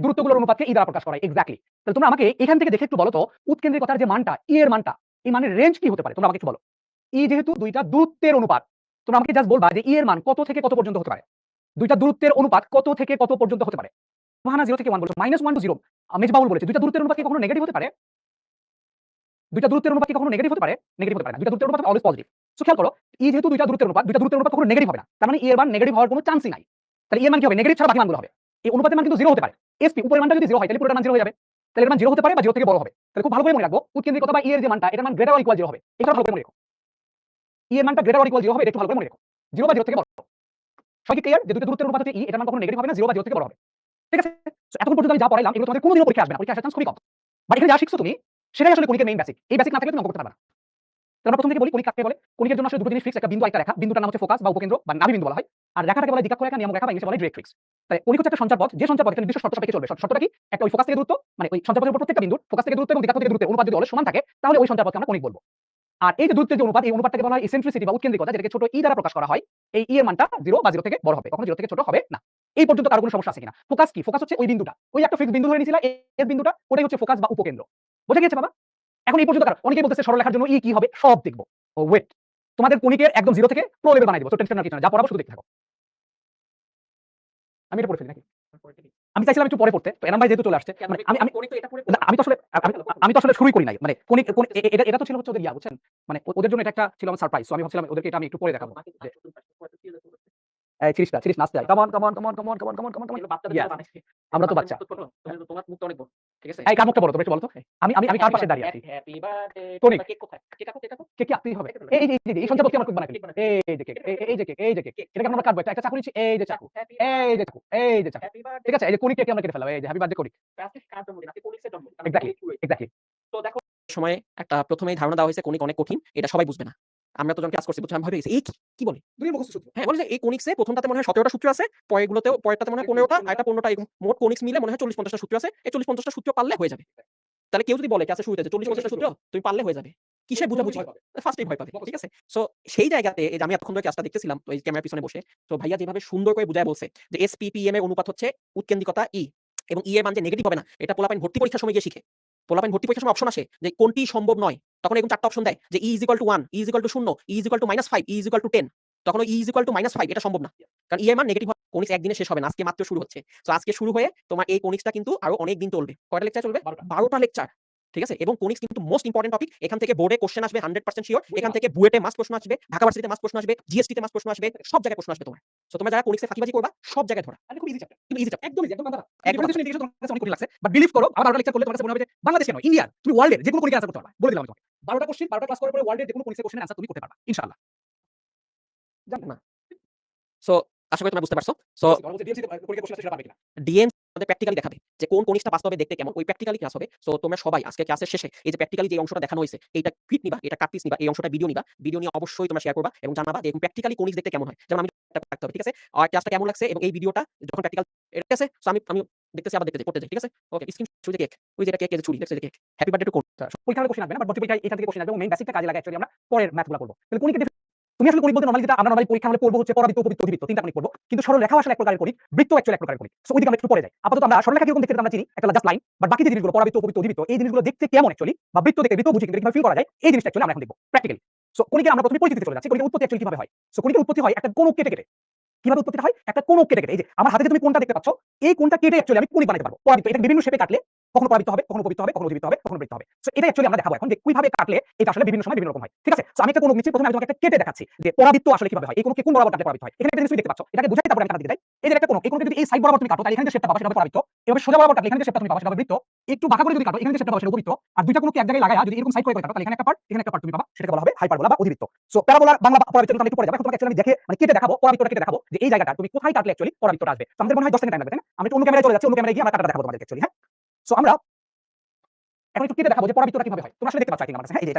দূরত্বগুলোর অনুপাতকে ই দ্বারা প্রকাশ করা হয়। এক্স্যাক্টলি। তাহলে তোমরা আমাকে এখান থেকে দেখে একটু বলো তো উৎকেন্দ্রিকতার যে মানটা, ই এর মানটা, এই মানের রেঞ্জ কি হতে পারে? তোমরা আমাকে একটু বলো। ই যেহেতু ২ টা দূরত্বের অনুপাত, তোমরা আমাকে জাস্ট বলবা যে ই এর মান কত থেকে কত পর্যন্ত হতে পারে? ২ টা দূরত্বের অনুপাত কত থেকে কত পর্যন্ত হতে পারে? ফাহানা 0 থেকে 1 বলছো, -1 to 0 মেজবাউল বলেছে ২ টা দূরত্বের অনুপাত কি কখনো নেগেটিভ হতে পারে? ২ টা দূরত্বের অনুপাত কি কখনো নেগেটিভ হতে পারে? নেগেটিভ হতে পারে না। ২ টা দূরত্বের অনুপাত অলওয়েজ পজিটিভ। সো খেয়াল করো, ই যেহেতু ২ টা দূরত্বের অনুপাত, ২ টা দূরত্বের অনুপাত কখনো নেগেটিভ হবে না। তার মানে ই এর মান নেগেটিভ হওয়ার কোনো চান্সই নাই। তাহলে ই এর মান কি হবে? নেগেটিভ ছাড়া বাকি মানগুলো হবে। এই অনুপাতের মান কিন্তু 0 হতে পারে। এসপি উপরের মানটা যদি 0 হয় তাহলে পুরোটার মান 0 হয়ে যাবে। তাহলে এর মান 0 হতে পারে বা 0 থেকে বড় হবে। তাহলে খুব ভালো করে মনে রাখবো, উৎকেন্দ্রিকতা বা ই এর যে মানটা, এটার মান গ্রেটার অর ইকুয়াল 0 হবে। এটা ভালো করে মনে রেখো। ই এর মানটা গ্রেটার অর ইকুয়াল 0 হবে, এটা একটু ভালো করে মনে রেখো। 0 বা 0 থেকে বড়। সবাই কি ক্লিয়ার যে ২ টা দূরত্বের অনুপাত হচ্ছে ই, এটার মান কখনো নেগেটিভ হবে না, 0 বা 0 থেকে বড় হবে। ঠিক আছে? সো এতক্ষণ পর্যন্ত আমি যা পড়াইলাম এগুলো তোমাদের কোনদিনও পরীক্ষায় আসবে না। পরীক্ষায় আসার চান্স খুবই কম। বাট এখানে যা শিখছো তুমি সেটাই আসলে কণিকের মেইন বেসিক। এই বেসিক না থাকলে তুমি অঙ্ক করতে পারবে না। আমরা প্রথম থেকে বলি কণিক কাকে বলে? কণিকের জন্য আসলে দুটো জিনিস ফিক্স, একটা বিন্দু একটা রেখা। বিন্দুটার নাম হচ্ছে ফোকাস বা উপকেন্দ্র বা নাভিবিন্দু বলা হয়। আর রেখাটাকে বলা হয় দ্বিকাক্ষ রেখা, নিয়ামক রেখা বা ইংলিশে বলা হয় ডিরেক্ট্রিক্স। তাই কণিক হচ্ছে একটা সঞ্চারপথ, যে সঞ্চারপথ একটা নির্দিষ্ট শর্ত সাপেক্ষে চলবে। শর্তটা কি? একটা ওই ফোকাস থেকে দূরত্ব, মানে ওই সঞ্চারপথের উপর প্রত্যেকটা বিন্দুর ফোকাস থেকে দূরত্ব এবং দ্বিকাক্ষ থেকে দূরত্বের অনুপাত যদি অলওয়েজ সমান থাকে তাহলে ওই সঞ্চারপথকে আমরা কণিক বলবো। আর এই যে দূরত্বের যে অনুপাত, এই অনুপাতটাকে বলা হয় ইসেন্ট্রিসিটি বা উৎকেন্দ্রিকতা, যেটাকে ছোট ই দ্বারা প্রকাশ করা হয়। এই ই এর মানটা 0 বা 0 থেকে বড় হবে, কখনো 0 থেকে ছোট হবে না। এই পর্যন্ত কারো কোনো সমস্যা আছে কিনা? ফোকাস কি? ফোকাস হচ্ছে ওই বিন্দুটা। ওই একটা ফিক্সড বিন্দু ধরে নিয়েছিলা, এর বিন্দুটা, ওটাই হচ্ছে ফোকাস বা উপকেন্দ্র। বোঝা গিয়েছে বাবা? এখন এই পর্যন্ত কারো অনেকেই বলতেছে সরলরেখার জন্য ই কি হবে? সব দেখব। ও ওয়েট। তোমাদের কণিকের একদম 0 থেকে প্রো লেভেল বানাই দেব। সো টেনশন নেওয়ার কিছু না। যা পড়াবো শুধু দেখতে থাকো। আমি এটা পড়ে ফেলি নাকি? আমি চাইছিলাম একটু পরে পড়তে। তো এনাম ভাই যেহেতু চলে আসছে, মানে আমি আমি না, আমি তো আসলে শুরুই করি নাই। মানে এটা তো ছিল হচ্ছে ওদের ইয়া, বুঝছেন? মানে ওদের জন্য এটা একটা ছিল আমার সারপ্রাইজ। সো আমি ভাবছিলাম ওদেরকে এটা আমি একটু পরে দেখাবো। যে এই 30 টা নাচতে যাই। Come on, come on, come on, come on, come on, come on, come on, come on. Yes. আমরা তো বাচ্চা। তোমার মুখটা অনেক বড়। ঠিক আছে? এই কার মুখটা বড়? তোমরা একটু বলো তো। আমি কার পাশে দাঁড়িয়ে আছি? Happy birthday tonic. কেক কোথায়? কেক কাটো, কেক কাটো। কেক কি আঁকতেই হবে? এই সঞ্চারপথকে আমরা কেক বানাই ফেলি। এই যে কেক, এই যে কেক, এই যে কেক। এটাকে আমরা কাটবো। একটা চাকু নিচ্ছি, এই যে চাকু। এই যে চাকু, এই যে চাকু। Happy birthday. ঠিক আছে? এই যে কণিক কেক আমরা কেটে ফেললাম। এই যে হ্যাপি বার্থডে কণিক। আজকে কার জন্মদিন? আজকে কলিক্সের জন্মদিন। Exactly, exactly. তো দেখো সময়ে একটা প্রথমেই ধারণা দেওয়া হয়েছে কণিক অনেক কঠিন। এটা সবাই বুঝবে না। আমরা তো যখন ক্লাস করছি বুঝছো, আমি ভয় পেয়ে গেছি। এই কি? কি বলে? দুই মুখস্থ সূত্র। হ্যাঁ, বলে যে এই কনিক্সে প্রথমটাতে মনে হয় ১৭ টা সূত্র আছে, পরেরগুলোতেও পরেরটাতে মনে হয় ১৫ টা, আরেকটা ১৫ টা, এরকম মোট কনিক্স মিলে মনে হয় ৪০-৫০ টা সূত্র আছে। এই ৪০-৫০ টা সূত্র পারলে হয়ে যাবে। তাহলে কেউ যদি বলে ক্লাসের শুরুতে যে ৪০-৫০ টা সূত্র তুমি পারলে হয়ে যাবে। কিসে বুঝাবুঝি? ফার্স্টেই ভয় পাবে। ঠিক আছে? সো সেই জায়গাতে এই যে আমি এতক্ষণ ধরে ক্লাসটা দেখতেছিলাম তো এই ক্যামেরার পিছনে বসে। তো ভাইয়া যেভাবে সুন্দর করে বুঝায় বলছে যে এসপিপিএম এর অনুপাত হচ্ছে উৎকেন্দ্রিকতা ই এবং ই এর মান যে নেগেটিভ হবে না এটা পোলাপাইন ভর্তি পরীক্ষার সময় গিয়ে শিখে। পোলাপাইন ভর্তি পরীক্ষার সময় অপশন আসে যে কোনটি সম্ভব নয়। তখন এরকম ৪ টা অপশন দেয় যে ই = 1, ই = 0, ই = -5, ই = 10। তখন ওই ই = -5 এটা সম্ভব না। কারণ ই এর মান নেগেটিভ হয়। কনিক্স একদিনে শেষ হবে না। আজকে মাত্র শুরু হচ্ছে। সো আজকে শুরু হয়ে তোমার এই কনিক্সটা কিন্তু আরো অনেক দিন চলবে। কয়টা লেকচার চলবে? ১২ টা লেকচার। ঠিক আছে? এবং কনিক্স কিন্তু মোস্ট ইম্পোর্টেন্ট টপিক। এখান থেকে বোর্ডে কোশ্চেন আসবে 100% সিওর। এখান থেকে বুয়েটে মাস্ট প্রশ্ন আসবে, ঢাকা ভার্সিটিতে মাস্ট প্রশ্ন আসবে, জিএসটি তে মাস্ট প্রশ্ন আসবে, সব জায়গায় প্রশ্ন আসবে তোমার। সো তোমরা যারা কনিক্সে ফাঁকিবাজি করবা সব জায়গায় ধরা। আরে খুব ইজি চ্যাপ্টার। কিন্তু ইজি চ্যাপ্টার। একদম ইজি, একদম কাঁদা না। একদম ডিফারেন্সিয়েশন ইন্টিগ্রেশন তোমার কাছে অনেক কঠিন লাগছে। বাট বিলিভ করো, আবার 12 টা লেকচার করলে তোমার কাছে মনে হবে যে বাংলাদেশ কেন? ইন্ডিয়ার। তুমি ওয়ার্ল্ডের যেকোনো কনিকের আনসার করতে পারবা। বলে দিলাম আমি তোমাকে। 12 টা কোশ্চেন, 12 টা ক্লাস করার পরে ওয়ার্ল্ডের যেকোনো কনিকের কোশ্চেনের আনসার তুমি করতে পারবা। ইনশাআল্লাহ। জানতে না। সো আশা করি তোমরা বুঝতে পারছো। সো ডিএমসি কনিকের কোশ্চেন আছে সেটা পারবে কিনা? ডিএন আমাদের প্র্যাকটিক্যালি দেখাবে যে কোন কনিক্সটা বাস্তবে দেখতে কেমন, ওই প্র্যাকটিক্যালি ক্লাস হবে। সো তোমরা সবাই আজকে ক্লাসের শেষে এই যে প্র্যাকটিক্যালি যে অংশটা দেখানো হয়েছে এইটা ক্লিপ নিবা, এটা কাট পিস নিবা, এই অংশটা ভিডিও নিবা। ভিডিও নিয়ে অবশ্যই তোমরা শেয়ার করবা এবং জানাবা যে এরকম প্র্যাকটিক্যালি কনিক্স দেখতে কেমন হয়। যেমন আমি এটা রাখতে হবে। ঠিক আছে? আর ক্লাসটা কেমন লাগছে এবং এই ভিডিওটা যখন প্র্যাকটিক্যাল ঠিক আছে? সো আমি দেখতেছি আবার দেখতে যাই, করতে যাই। ঠিক আছে? ওকে, স্ক্রিন শুরু কেক। ওই যে এটা কেক, এই যে ছুরি, দেখছো এই যে কেক। হ্যাপি বার্থডে টু কোন। পরীক্ষার হলে কোশ্চেন আসবে না, বাট ভর্তি পরীক্ষায় এখান থেকে কোশ্চেন আসবে এবং মেইন বেসিকটা কাজে লাগে অ্যাকচুয়ালি আমরা পরের ম্যাথগুলো করব। তাহলে কনিকের তুমি আসলে কনিক বলতে নরমালি যেটা আমরা নরমালি পরীক্ষা হলে পড়বো হচ্ছে পরাবৃত্ত, উপবৃত্ত, অধিবৃত্ত, তিনটা কনিক পড়বো। কিন্তু সরল রেখাও আসলে এক প্রকারের কনিক, বৃত্ত অ্যাকচুয়ালি এক প্রকারের কনিক। সো ওইদিকে আমরা একটু পরে যাই। আপাতত আমরা সরল রেখা কিরকম দেখতে আমরা চিনি, একটা জাস্ট লাইন। বাট বাকি যে জিনিসগুলো পরাবৃত্ত, উপবৃত্ত, অধিবৃত্ত, এই জিনিসগুলো দেখতে কেমন অ্যাকচুয়ালি, বা বৃত্ত দেখে বৃত্ত বুঝি কিন্তু কিভাবে ফিল করা যায়, এই জিনিসটা অ্যাকচুয়ালি আমরা এখন দেখব প্র্যাকটিক্যালি। সো কনিকের আমরা প্রথমে পরিচিতিতে চলে যাচ্ছি। কনিকের উৎপত্তি অ্যাকচুয়ালি কিভাবে হয়? সো কনিকের উৎপত্তি হয় একটা কোণক কেটে কেটে। কিভাবে উৎপত্তিটা হয়? একটা কোণক কেটে কেটে। এই যে আমার হাতে যে তুমি কোণটা দেখতে পাচ্ছ, এই কোণটা কেটে অ্যাকচুয়ালি আমি কনিক বানাতে পারবো। পরাবৃত্ত এটা বিভিন্ন শেপে কাটলে কখনো পরাবৃত্ত হবে, কখনো উপবৃত্ত হবে, কখনো অধিবৃত্ত হবে, কখনো বৃত্ত হবে। সো এটা অ্যাকচুয়ালি আমরা দেখাবো এখন যে কিভাবে কাটলে এটা আসলে বিভিন্ন সময় বিভিন্ন রকম হয়। ঠিক আছে? সো আমি একটা কোণক নিচ্ছি, প্রথমে আমি তোমাকে একটা কেটে দেখাচ্ছি যে পরাবৃত্ত আসলে কিভাবে হয়। এই কোণকে কোন বরাবর কাটলে পরাবৃত্ত হয়। এখানে একটা জিনিস তুমি দেখতে পাচ্ছ। এটাকে বুঝাই তারপরে আমি কাটার দিকে যাই। এই যে একটা কোণক, এই কোণকে যদি এই সাইড বরাবর তুমি কাটো তাহলে এখানে যে শেপটা পাবা সেটা হবে পরাবৃত্ত। এভাবে সোজা বরাবর কাটলে এখানে যে শেপটা তুমি পাবা সেটা হবে বৃত্ত। একটু বাঁকা করে যদি কাটো এখানে যে শেপটা পাবা সেটা উপবৃত্ত। আর দুইটা কোণকে এক জায়গায় লাগায়া যদি এরকম সাইড করে কাটো তাহলে এখানে একটা পার্ট, এখানে একটা পার্ট তুমি পাবা, সেটাকে বলা হবে হাইপারবোলা বা অধিবৃত্ত। সো প্যারাবোলার বাংলা পরাবৃত্তের আমি একটু পরে যাব। এখন তোমাকে অ্যাকচুয়ালি আমি দেখে মানে কেটে দেখাবো, পরাবৃত্তটা কেটে দেখাবো যে এই জায়গাটা তুমি কোথায় কাটলে অ্যাকচুয়ালি পরাবৃত্তটা আসবে। তো আমাদের মনে হয় 10 সেকেন্ড টাইম লাগবে, তাই না? আমরা একটু অন্য ক্যামেরায় চলে যাচ্ছি, অন্য ক্যামেরায় গিয়ে আমরা কাটাটা দেখাবো তোমাদেরকে অ্যাকচুয়ালি। হ্যাঁ? সো আমরা এখন একটু কেটে দেখাবো যে পরাবৃত্তটা কিভাবে হয়। তোমরা আসলে দেখতে পাচ্ছ আই থিংক আমার কাছে। হ্যাঁ, এই যে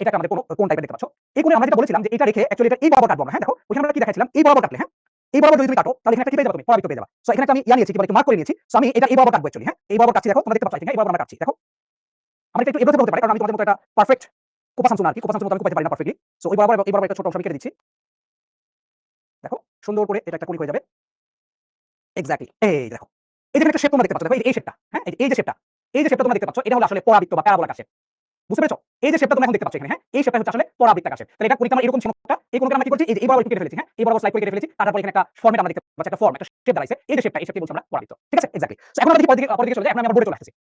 এটা আমাদের কোন টাইপের দেখতে পাচ্ছ। এই কোণে আমরা যেটা বলেছিলাম যে এটা রেখে অ্যাকচুয়ালি এটা এই বরাবর কাটবো আমরা। হ্যাঁ, দেখো ওখানে আমরা কি দেখাইছিলাম এই বরাবর কাটলে, হ্যাঁ? এই বরাবর যদি তুমি কাটো তাহলে এখানে একটা কি পেয়ে যাবে তুমি? পরাবৃত্ত পেয়ে যাবে। সো এখানে একটা আমি নিয়েছি, কি বলে একটু মার্ক করে নিয়েছি। সো আমি এটা এই বরাবর কাটবো অ্যাকচুয়ালি। হ্যাঁ? এই বরাবর কাটছি, দেখো তোমরা দেখতে পাচ্ছ আই থিংক। এই বরাবর আমরা কাটছি। দেখো আমার এটা একটু এগোতে হতে পারে কারণ আমি তোমাদের মতো একটা পারফেক্ট কোপা সামসু না আরকি। কোপা সামসুর মতো আমি কোপাইতে পারি না পারফেক্টলি। সো এই বরাবর একটা ছোট অংশ আমি কেটে দিচ্ছি। দেখো সুন্দর করে এটা একটা কনিক হয়ে যাবে। এক্স্যাক্টলি। এই দেখো। এই যে একটা শেপ তোমরা দেখতে পাচ্ছ, দেখো এই শেপটা, হ্যাঁ এই যে শেপটা তোমরা দেখতে পাচ্ছ, এটা হলো আসলে পরাবৃত্ত বা প্যারাবোলার শেপ। বুঝতে পেরেছো? এই যে শেপটা তোমরা এখন দেখতে পাচ্ছ এখানে, হ্যাঁ এই শেপটা হচ্ছে আসলে পরাবৃত্তাকার শেপ। তাহলে এটা কোণিক আমরা এরকম ছিল একটা, এই কোণকে আমরা কি করছি, এই যে এই বরাবর কেটে ফেলেছি, হ্যাঁ এই বরাবর স্লাইড করে কেটে ফেলেছি, তারপর এখানে একটা ফর্মেট আমরা দেখতে পাচ্ছি, একটা ফর্ম, একটা শেপ দাঁড়াইছে, এই যে শেপটা, এই শেপকে বলছি আমরা পরাবৃত্ত। ঠিক আছে? এক্স্যাক্টলি। সো এখন আমরা দেখি পরের দিকে চলে যাই, এখন আমি আমার বোর্ডে চলে আসতেছি।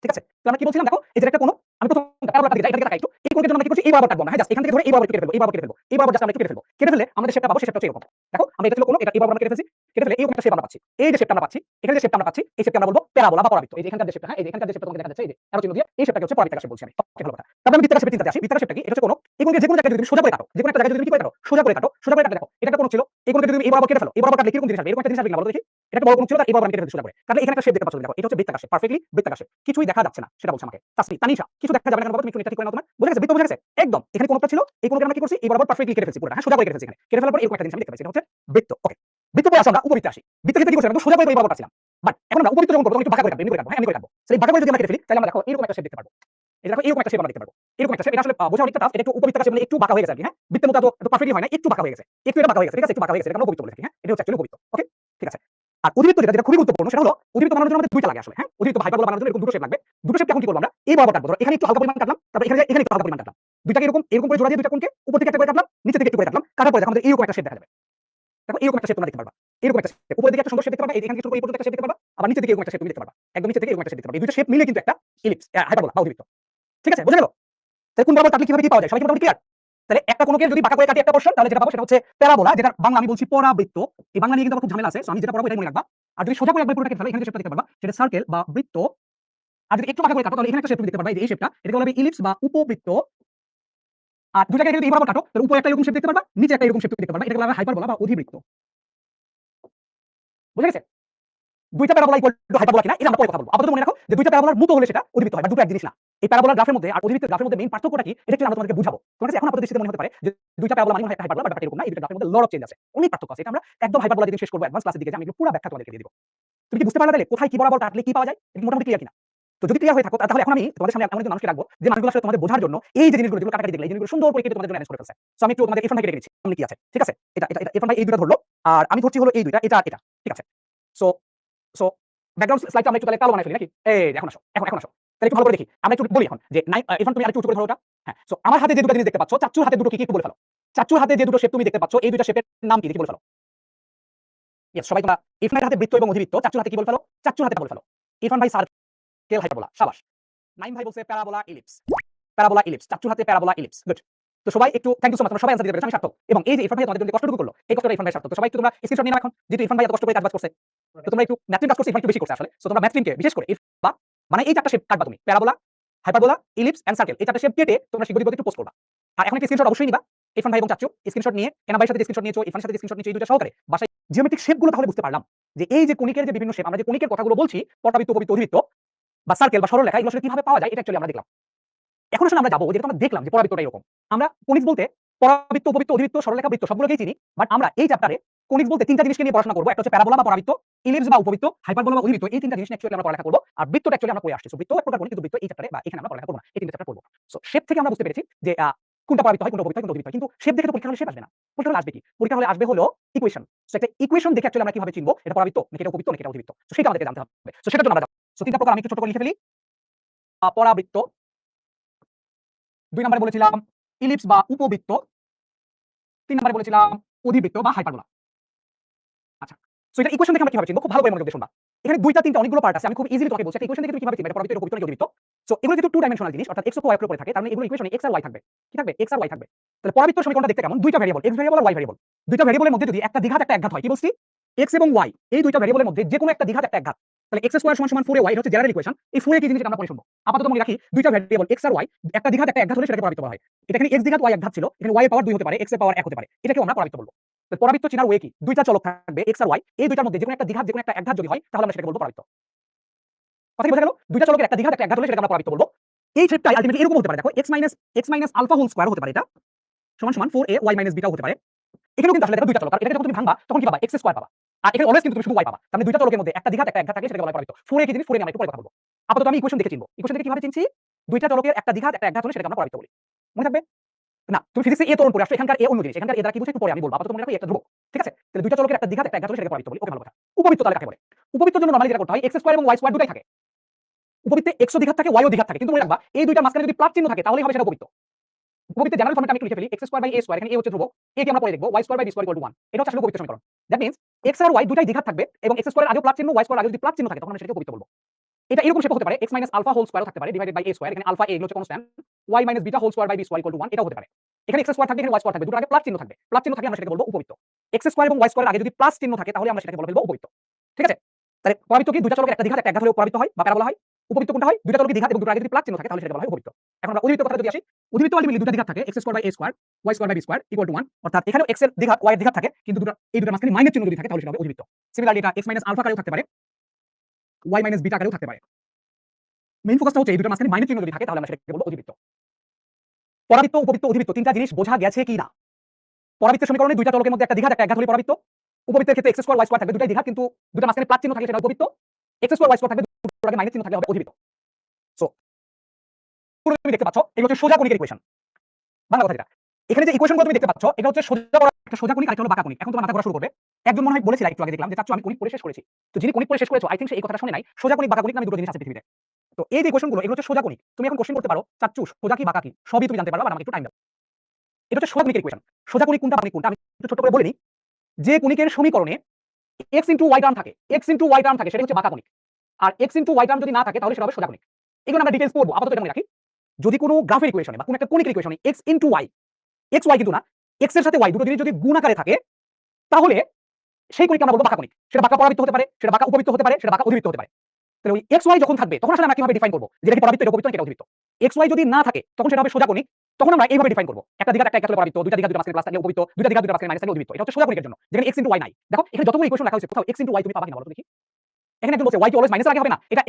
ঠিক আছে? তো আমরা কি বলছিলাম, দেখো এই যে একটা কোণ, আমি প্রথমটা প্যারাবোলার দিকে যাই, এটা দিকে তাকাই একটু। এই কোণকে আমরা কি করছি, এই বরাবর কাটবো না, হ্যাঁ জাস্ট এখান থেকে ধরে এই বরাবর কেটে ফেলবো, এই বরাবর কেটে ফেলবো, এই বরাবর জাস্ট আমরা একটু কেটে ফেলবো। কেটে ফেললে আমাদের শেপটা পাবো, সেই শেপটা হচ্ছে এরকম। দেখো আমরা এটা ছিল কোণ, এটা এই বরাবর আমরা কেটে ফেলছি, কেটে ফেলে এরকম একটা শেপ আমরা পাচ্ছি। এই যে শেপটা আমরা পাচ্ছি, এখানে যে শেপটা আমরা পাচ্ছি, এই শেপকে আমরা বলবো প্যারাবোলা বা পরাবৃত্ত। এই যে এখানকার যে শেপটা, হ্যাঁ এই যে এখানকার যে শেপটা তোমাকে দেখা যাচ্ছে, এই যে অ্যারো চিহ্ন দিয়ে, এই শেপটাকে হচ্ছে পরাবৃত্তাকার শেপ বলছি আমি। ওকে, ভালো কথা। তারপর আমি বৃত্তাকার শেপের চিন্তাতে আসি। বৃত্তাকার শেপটা কি? এটা হচ্ছে কোণ, এই কোণকে যে কোনো জায়গায় যদি তুমি সোজা করে কাটো, যে কোনো একটা জায়গায় যদি তুমি কি করে কাটো, সোজা করে কাটো, সোজা করে কাটলে দেখো এটা একটা কোণ ছিল, এই কোণকে যদি তুমি এই বরাবর কেটে ফেলো, এই বরাবর কাটলে কিরকম জিনিস আসবে, এরকম একটা জিনিস আসবে কিনা বলো দেখি। এটা একটা বড় কোণ ছিল, তার এই বরাবর আমি কেটে ফেলছি সোজা করে। তাহলে এখানে একটা শেপ দেখতে পাচ্ছ তুমি, দেখো এটা হচ্ছে বৃত্তাকার শেপ, পারফেক্টলি বৃত্তাকার শেপ। কিছুই দেখা যাচ্ছে না সেটা বলছে আমাকে তাসনি, তানিশা, কিছু দেখা যাবে না কেন বাবা, তুমি একটু এটা ঠিক করে নাও তোমার। বুঝা গেছে? বৃত্ত বুঝা গেছে? একদম। এখানে কোণটা ছিল, এই কোণকে আমরা কি করছি, এই বরাবর পারফেক্টলি কেটে ফেলছি পুরোটা, হ্যাঁ সোজা করে কেটে ফেলছি এখানে। কেটে ফেলার পর এরকম একটা জিনিস আমি দেখতে পাচ্ছি, এটা হচ্ছে বৃত্ত। ওকে, বৃত্ত পরে আসি আমরা উপবৃত্তে আসি। বৃত্তের ক্ষেত্রে কি করছি, আমরা সোজা করে এই বরাবরটা ছিলাম, বাট এখন আমরা উপবৃত্ত যখন করবো তখন একটু বাঁকা করে কাটবো, এমনি করে কাটবো, হ্যাঁ এমনি করে কাটবো। সেই বাঁকা করে যদি আমরা কেটে ফেলি, তাহলে আমরা দেখো এরকম একটা শেপ দেখতে পারবো। এই দেখো এরকম একটা শেপ আমরা দেখতে পারবো, এরকম একটা শেপ। এটা আসলে বোঝা অনেকটা টাফ, এটা একটু উপবৃত্তাকার শেপ, মানে একটু বাঁকা হয়ে গেছে আর কি, হ্যাঁ বৃত্তের মতো এত পারফেক্টলি হয় না, একটু বাঁকা হয়ে গেছে, একটু এটা বাঁকা হয়ে গেছে। ঠিক আছে? একটু বাঁকা হয়ে গেছে, এটা আমরা উপবৃত্ত বলে থাকি, হ্যাঁ এটা হচ্ছে অ্যাকচুয়ালি উপবৃত্ত। ওকে, ঠিক আছে। আর অধিবৃত্ত যেটা খুবই গুরুত্বপূর্ণ, সেটা হলো অধিবৃত্ত বানানোর জন্য আমাদের দুইটা লাগে আসলে, হ্যাঁ অধিবৃত্ত হাইপারবোলা বানানোর জন্য এরকম দুটো শেপ লাগবে। দুটো শেপ এখন কি করব আমরা, এই বরাবর কাটবো, ধরো এখানে একটু হালকা পরিমাণ কাটলাম, তারপর এখানে একটু হালকা পরিমাণ কাটলাম, দুইটাকে এরকম এরকম করে জোড়া দিয়ে দুইটা কোণকে উপর থেকে একটা করে কাটলাম, নিচে থেকে একটু করে কাটলাম, কাটার পরে দেখো আমাদের এরকম একটা শেপ দেখা যাবে। দেখো এরকম একটা শেপ তোমরা দেখতে পারবা, এরকম একটা শেপ উপরের দিকে একটা সুন্দর শেপ দেখতে পারবা, এখানে কিছু এই পর্যন্ত একটা শেপ দেখতে পারবা, আবার নিচে থেকে এরকম একটা শেপ তুমি দেখতে পারবা, একদম নিচে থেকে এরকম একটা শেপ দেখতে পারবা। এই দুটো শেপ মিলে কিন্তু একটা ইলিপস হাইপারবোলা বা অধিবৃত্ত। ঠিক আছে? বোঝা গেল? তাহলে কোন বরাবর কাটলে কিভাবে কি পাওয়া যায়, সবাই কি মোটামুটি ক্লিয়ার? তাহলে একটা কোণকে যদি বাঁকা করে কাটি একটা পোরশন, তাহলে যেটা পাবো সেটা হচ্ছে প্যারাবোলা, যেটা বাংলা আমি বলছি পরাবৃত্ত। এই বাংলা নিয়ে কিন্তু আমার খুব ঝামেলা আছে, সো আমি যেটা পড়াবো এটাই মনে রাখবা। আর যদি সোজা করে একবার পুরোটা কেটে ফেলো, এখানে যে শেপটা দেখতে পারবা সেটা সার্কেল বা বৃত্ত। আর যদি একটু বাঁকা করে কাটো, তাহলে এখানে একটা শেপ তুমি দেখতে পারবা, এই যে এই শেপটা, এটাকে বলা হবে ইলিপস বা উপবৃত্ত। আর দুই জায়গায় যদি এই বরাবর কাটো, তাহলে উপরে একটা এরকম শেপ দেখতে পারবা, নিচে একটা এরকম শেপ দেখতে পারবা, এটাকে বলা হয় হাইপারবোলা বা অধিবৃত্ত। বুঝা গেছে? দুইটা প্যারাবোলা ইকুয়াল টু হাইপারবোলা কিনা এটা আমরা পরে কথা বলবো। আপাতত মনে রাখো যে দুইটা প্যারাবোলার মতো হলে সেটা অধিবৃত্ত হয়, বা দুটো এক জিনিস না। এই প্যারাবোলার গ্রাফের মধ্যে আর অধিবৃত্তের গ্রাফের মধ্যে মেইন পার্থক্যটা কি, এটা একটু আমরা তোমাদেরকে বুঝাবো। তোমার কাছে এখন আপাতত দৃষ্টিতে মনে হতে পারে যে দুইটা প্যারাবোলা মানে একটা হাইপারবোলা, ব্যাপারটা এরকম না। এই দুইটা গ্রাফের মধ্যে লট অফ চেঞ্জ আছে, অনেক পার্থক্য আছে। এটা আমরা একদম হাইপারবোলা যেদিন শেষ করব অ্যাডভান্স ক্লাসের দিকে, যে আমি এগুলো পুরো ব্যাখ্যা তোমাদেরকে দিয়ে দিব। তুমি কি বুঝতে পারলে তাহলে কোথায় কি বরাবর কাটলে কি পাওয়া যায়, এটা মোটামুটি ক্লিয়ার কিনা? তো যদি ক্লিয়ার হয়ে থাকো, তাহলে এখন আমি তোমাদের সামনে এমন একজন মানুষকে রাখবো, যে মানুষগুলো আসলে তোমাদের বোঝার জন্য এই যে জিনিসগুলো, যেগুলো কাটাকাটি দেখলে এই জিনিসগুলো সুন্দর করে কেটে তোমাদের জন্য অ্যারেঞ্জ করে ফেলছে। সো আমি একটু তোমাদের ইরফান ভাইকে ডেকে নিচ্ছি, সামনে কি আছে। ঠিক আছে? এটা এটা ইরফান ভাই এই দুটো ধরলো, আর আমি ধরছি হলো এই দুইটা, এটা আর এটা। ঠিক আছে? সো সো ব্যাকগ্রাউন্ড স্লাইডটা আমরা একটু তাহলে কালো বানাই ফেলি নাকি? এই এখন আসো, এখন আসো। তাহলে একটু ভালো করে দেখি। আমরা একটু বলি এখন যে ইরফান তুমি আরেকটু উঁচু করে ধরো ওটা। হ্যাঁ, সো আমার হাতে যে দুটো জিনিস দেখতে পাচ্ছ, চাচ্চুর হাতে দুটো কি কি একটু বলে ফেলো। চাচ্চুর হাতে যে দুটো শেপ তুমি দেখতে পাচ্ছ, এই দুটো শেপের নাম কি দেখি বলে ফেলো। ইয়েস, সবাই তোমরা ইরফানের হাতে বৃত্ত এবং অধিবৃত্ত, চাচ্চুর হাতে কি বলে ফেলো, চাচ্চুর হাতে বলে ফেলো। ইরফান ভাই সার্কেল হাইপারবোলা, শাবাশ। নাইম ভাই বলছে প্যারাবোলা ইলিপস, প্যারাবোলা ইলিপস, চাচ্চুর হাতে প্যারাবোলা ইলিপস। গুড। তো সবাই একটু থ্যাংক ইউ সো মাচ, তোমরা সবাই অ্যানসার দিতে পেরেছো, আমি সার্থক। এবং এই যে ইরফান ভাই তোমাদের জন্য কষ্টটুকু করলো, এই কষ্টটা ইরফান ভাই সার্থক। তো সবাই একটু তোমরা স্ক্রিনশট নিয়ে নাও এখন, যেহেতু ইরফান ভাই এত কষ্ট করে কাজ করছে। তো তোমরা একটু ম্যাথ কাজ করছে, ইরফান একটু বেশি করছে আসলে। সো তোমরা ম্যাথ কে বিশেষ করে বা মানে এই চারটা শেপ কাটবা তুমি, parabola, hyperbola, ellipse and circle, এই চারটা শেপ কেটে তোমরা শিখবো একটু পোস্ট করবা। আর এখন একটা স্ক্রিনশট অবশ্যই নিবা, ইরফান ভাই এবং চাচ্চু স্ক্রিনশট নিয়ে, এনাম ভাইয়ের সাথে স্ক্রিনশট নিয়েছো, ইরফানের সাথে স্ক্রিনশট নিয়েছো, এই দুটো সহকারে বাসায় জিওমেট্রিক শেপগুলো তাহলে বুঝতে পারলাম যে এই যে কণিকের যে বিভিন্ন শেপ, আমরা যে কণিকের কথাগুলো বলছি, পরাবৃত্ত, উপবৃত্ত, অধিবৃত্ত বা সার্কেল বা সরলরেখা, এগুলো আসলে কিভাবে পাওয়া যায়, এটা অ্যাকচুয়ালি আমরা দেখলাম। এখন আসলে আমরা যাবো, যেটা আমরা দেখলাম যে পরাবৃত্তটা এরকম। আমরা কনিক্স বলতে পরাবৃত্ত, উপবৃত্ত, অধিবৃত্ত, সরলরেখা, বৃত্ত সবগুলোকেই চিনি। বাট আমরা এই চ্যাপ্টারে কনিক্স বলতে তিনটা জিনিসকে নিয়ে পড়াশোনা করব। একটা হচ্ছে প্যারাবোলা বা পরাবৃত্ত, ইলিপস বা উপবৃত্ত, হাইপারবোলা বা অধিবৃত্ত। এই তিনটা জিনিস অ্যাকচুয়ালি আমরা পড়ালেখা করব। আর বৃত্তটা অ্যাকচুয়ালি আমরা পড়ে আসছি। সো বৃত্ত এক প্রকার কণিক, কিন্তু বৃত্ত এই চ্যাপ্টারে বা এখানে আমরা পড়ালেখা করব না। এই তিনটা চ্যাপ্টার পড়ব। সো শেপ থেকে আমরা বুঝতে পেরেছি যে কোনটা পরাবৃত্ত হয়, কোনটা উপবৃত্ত হয়, কোনটা অধিবৃত্ত হয়। কিন্তু শেপ দেখে তো পরীক্ষা হলে শেপ আসবে না। পরীক্ষা হলে আসবে কি? পরীক্ষা হলে আসবে হলো ইকুয়েশন। সো একটা ইকুয়েশন দেখে অ্যাকচুয়ালি আমরা কিভাবে চিনব এটা পরাবৃত্ত নাকি এটা উপবৃত্ত নাকি এটা অধিবৃত্ত। সো সেটা আমাদেরকে জানতে হবে। সো সেটার জন্য আমরা যাব। সো তিনটা প্রকার আমি একটু ছোট করে লিখে ফেলি। পরাবৃত্ত, 2 নম্বরে বলেছিলাম ইলিপস বা উপবৃত্ত, 3 নম্বরে বলেছিলাম অধিবৃত্ত বা হাইপারবোলা। আচ্ছা, সো এটা ইকুয়েশন দেখে আমরা কিভাবে চিনব, খুব ভালো করে মনোযোগ দিয়ে শুনবা। এখানে 2টা 3টা অনেকগুলো পার্ট আছে, আমি খুব ইজিলি তোমাকে বলছি একটা ইকুয়েশন দেখে তুমি কিভাবে চিনবে এটা পরাবৃত্ত, এটা উপবৃত্ত নাকি অধিবৃত্ত। সো এগুলো যেহেতু 2 ডাইমেনশনাল জিনিস, অর্থাৎ x ও y এর উপরে থাকে, তার মানে এগুলো ইকুয়েশনে x আর y থাকবে। কি থাকবে? x আর y থাকবে। তাহলে পরাবৃত্ত সমীকরণটা দেখতে কেমন? 2টা ভেরিয়েবল, x ভেরিয়েবল আর y ভেরিয়েবল। 2টা ভেরিয়েবলের মধ্যে যদি একটা দ্বিঘাত একটা একঘাত হয়, কি বলছি? x এবং y এই 2টা ভেরিয়েবলের মধ্যে যে কোনো একটা দ্বিঘাত একটা একঘাত। তাহলে x স্কয়ার সমান 4y, এটা হচ্ছে জেনারেল ইকুয়েশন। এই 4 কি জিনিস এটা আমরা পরে শুনবো। আপাতত মনে রাখি 2টা ভেরিয়েবল x আর y একটা দ্বিঘাত একটা একঘাত হলে সেটাকে পরাবৃত্ত বলা হয়। এটা এখানে x দ্বিঘাত y একঘাত ছিল, এখানে y এর পাওয়ার 2 হতে পারে, x এর পাওয়ার 1 হতে পারে। এটাকে আমরা পরাবৃত্ত বলবো। তো পরাবৃত্ত চেনার ওয়ে কি? 2টা চলক থাকবে x আর y, এই দুইটার মধ্যে যে কোনো একটা দ্বিঘাত, যে কোনো একটা একঘাত যদি হয়, তাহলে আমরা সেটাকে বলবো পরাবৃত্ত। কথা কি বোঝা গেল? 2টা চলকের একটা দ্বিঘাত একটা একঘাত হলে সেটাকে আমরা পরাবৃত্ত বলবো। এই শেপটাই আলটিমেটলি এরকম হতে পারে, দেখো x minus alpha whole square হতে পারে, এটা সমান 4a y মাইনাস বিটা হতে পারে। এখানেও কিন্তু আসলে দেখো 2টা চলক, আর এটাকে যখন তুমি ভাঙবা তখন কি পাবা? x স্কয়ার পাবা। আর এখানে অলওয়েজ কিন্তু তুমি শুধু y পাবা। তার মানে 2টা চলকের মধ্যে একটা দ্বিঘাত একটা একঘাত থাকে, সেটাকে বলা হয় পরাবৃত্ত। 4a কি জিনিস, 4a নিয়ে আমরা একটু পরে কথা বলবো। আপাতত আমি ইকুয়েশন দেখে চিনবো। ইকুয়েশন দেখে কিভাবে চিনছি? 2টা চলকের একটা দ্বিঘাত একটা একঘাত হলে সেটাকে আমরা পরাবৃত্ত বলি। মনে থাকবে? না, তুমি ফিজিক্সে এ ত্বরণ পড়ে আসছো, এখানকার এ অন্য জিনিস, এখানকার এ দ্বারা কি বুঝি একটু পরে আমি বলবো। আপাতত মনে রাখো একটা ধ্রুবক। ঠিক আছে? তাহলে 2টা চলকের একটা দ্বিঘাত একটা একঘাত হলে সেটাকে পরাবৃত্ত বলি। ওকে, ভালো কথা। উপবৃত্ত তাহলে কাকে বলে? উপবৃত্তের জন্য নরমালি যেটা করতে হয় x স্কয়ার এবং y স্কয়ার দুটাই থাকে। উপবৃত্তে x ও দ্বিঘাত থাকে y ও দ্বিঘাত থাকে, কিন্তু মনে রাখবা এই দুইটার মাঝখানে যদি প্লাস চিহ্ন থাকে তাহলেই হবে সেটা উপবৃত্ত। উপবৃত্তের জেনারেল ফর্মটা আমি একটু লিখে ফেলি, x square by a square, এখানে a হচ্ছে ধ্রুবক, a কে আমরা পরে দেখব, y square by b square equal to 1, এটা হচ্ছে আসলে উপবৃত্ত সমীকরণ। দ্যাট মিন্স x আর y দুটাই দ্বিঘাত থাকবে এবং x স্কয়ারের আগেও প্লাস চিহ্ন, y স্কয়ার আগে যদি প্লাস চিহ্ন থাকে তখন আমরা সেটাকে উপবৃত্ত বলবো। এটা এরকম শেপ হতে পারে, x minus alpha whole square থাকতে পারে ডিভাইডেড বাই a স্কয়ার, এখানে আলফা a এগুলো হচ্ছে constant, y minus beta whole square by b square equal to 1, এটাও হতে পারে। এখানে x স্কয়ার থাকবে, এখানে y স্কয়ার থাকবে, দুটোর আগে প্লাস চিহ্ন থাকবে, প্লাস চিহ্ন থাকলে আমরা সেটাকে বলবো উপবৃত্ত। x স্কয়ার এবং y স্কয়ারের আগে যদি প্লাস চিহ্ন থাকে তাহলে আমরা সেটাকে বলে ফেলবো উপবৃত্ত। ঠিক আছে? তাহলে পরাবৃত্ত কি দুইটা চলকের একটা দ্বিঘাত একটা একঘাত হলেও পরাবৃত্ত হয় বা প্যারাবোলা হয়। উপবৃত্ত কোনটা হয়? দুইটা চলকের দ্বিঘাত এবং দুটোর আগে যদি প্লাস চিহ্ন থাকে তাহলে সেটাকে বলা হয় উপবৃত্ত। এখন আমরা অধিবৃত্ত কথাটা যদি আসি, অধিবৃত্ত আলটিমেটলি দুটো দ্বিঘাত থাকে, x square by a square, y square by b square equal to 1, অর্থাৎ এখানেও x এর দ্বিঘাত y এর দ্বিঘাত থাকে, কিন্তু এই দুটোর মাঝখানে মাইনাস চিহ্ন যদি থাকে তাহলে সেটা হবে অধিবৃত্ত। সিমিলারলি এটা x মাইনাস আলফা আকারেও থাকতে পারে, y মাইনাস বিটা আকারেও থাকতে পারে। মেইন ফোকাসটা হচ্ছে এই দুটোর মাঝখানে মাইনাস চিহ্ন যদি থাকে তাহলে আমরা সেটাকে বলবো অধিবৃত্ত। পরাবৃত্ত, উপবৃত্ত, অধিবৃত্ত তিনটা জিনিস বোঝা গেছে কি না? পরাবৃত্তের সমীকরণে দুইটা চলকের মধ্যে একটা দ্বিঘাত একটা একঘাত হলে পরাবৃত্ত। উপবৃত্তের ক্ষেত্রে x স্কয়ার y স্কয়ার থাকবে, দুটাই দ্বিঘাত কিন্তু দুটোর মাঝখানে প্লাস চিহ্ন থাকলে সেটা উপবৃত্ত। x স্কয়ার y স্কয়ার থাকবে, দুটোর আগে মাইনাস চিহ্ন থাকলে হবে অধিবৃত্ত। সো তুমি দেখতে পাচ্ছ এগুলো হচ্ছে সোজা কণিকের ইকুয়েশন। বাংলা কথা যেটা, এখানে যে ইকুয়েশনগুলো তুমি দেখতে পাচ্ছ এটা হচ্ছে সোজা করা একটা সোজা কণিক আর একটা হলো বাঁকা কণিক। এখন তোমার মাথা ঘোরা শুরু করবে। একজন মনে হয় বলেছিল একটু আগে দেখলাম যে চাচ্চু আমি কণিক পড়ে শেষ করেছি। তো যিনি কণিক পড়ে শেষ করেছো আই থিংক সে এই কথাটা শুনে নাই। সোজা কণিক বাঁকা কণিক নামে দুটো জিনিস আছে পৃথিবীতে। তো এই যে ইকুয়েশনগুলো এগুলো হচ্ছে সোজা কণিক। তুমি এখন কোশ্চেন করতে পারো চাচ্চু সোজা কি বাঁকা কি সবই তুমি জানতে পারবা, আর আমাকে একটু টাইম দাও। এটা হচ্ছে সোজা কণিকের ইকুয়েশন। সোজা কণিক কোনটা বাঁকা কণিক কোনটা আমি একটু ছোট করে বলে নিই। যে কণিকের সমীকরণে x ইনটু y টার্ম থাকে, x ইনটু y টার্ম থাকে সেটা হচ্ছে বাঁকা কণিক। আর x ইনটু y টার্ম যদি না থাকে তাহলে সেটা হবে সোজা কণিক। এগুলো আমরা ডিটেইলস পড়বো, আপাতত এটা মনে রাখি। যদি কোনো গ্রাফের ইকুয়েশনে বা কোনো একটা কণিকের ইকুয়েশনে x into y, x y কিন্তু না, x এর সাথে y দুটো জিনিস যদি গুণ আকারে থাকে তাহলে সেই কণিককে আমরা বলবো বাঁকা কণিক। সেটা বাঁকা পরাবৃত্ত হতে পারে, সেটা বাঁকা উপবৃত্ত হতে পারে, সেটা বাঁকা অধিবৃত্ত হতে পারে। তাহলে ওই x y যখন থাকবে তখন আসলে আমরা কিভাবে ডিফাইন করব যে এটা কি পরাবৃত্ত, এটা উপবৃত্ত, এটা অধিবৃত্ত। x y যদি না থাকে তখন সেটা হবে সোজা কণিক। তখন আমরা এইভাবে ডিফাইন করব, একটা দ্বিঘাত একটা একঘাত হলে পরাবৃত্ত, দুইটা দ্বিঘাত দুটো মাঝখানে প্লাস থাকলে উপবৃত্ত, দুইটা দ্বিঘাত দুটো মাঝখানে মাইনাস থাকলে অধিবৃত্ত। এটা হচ্ছে সোজা কণিকের জন্য, যেখানে x ইনটু y নাই। দেখো এখানে যতগুলো ইকুয়েশন লেখা হয়েছে কোথাও x ইনটু y তুমি পাবা কিনা বলো দেখি। এখানে একজন বলছে y কি অলওয়েজ মাইনাসের আগে হবে না, এটা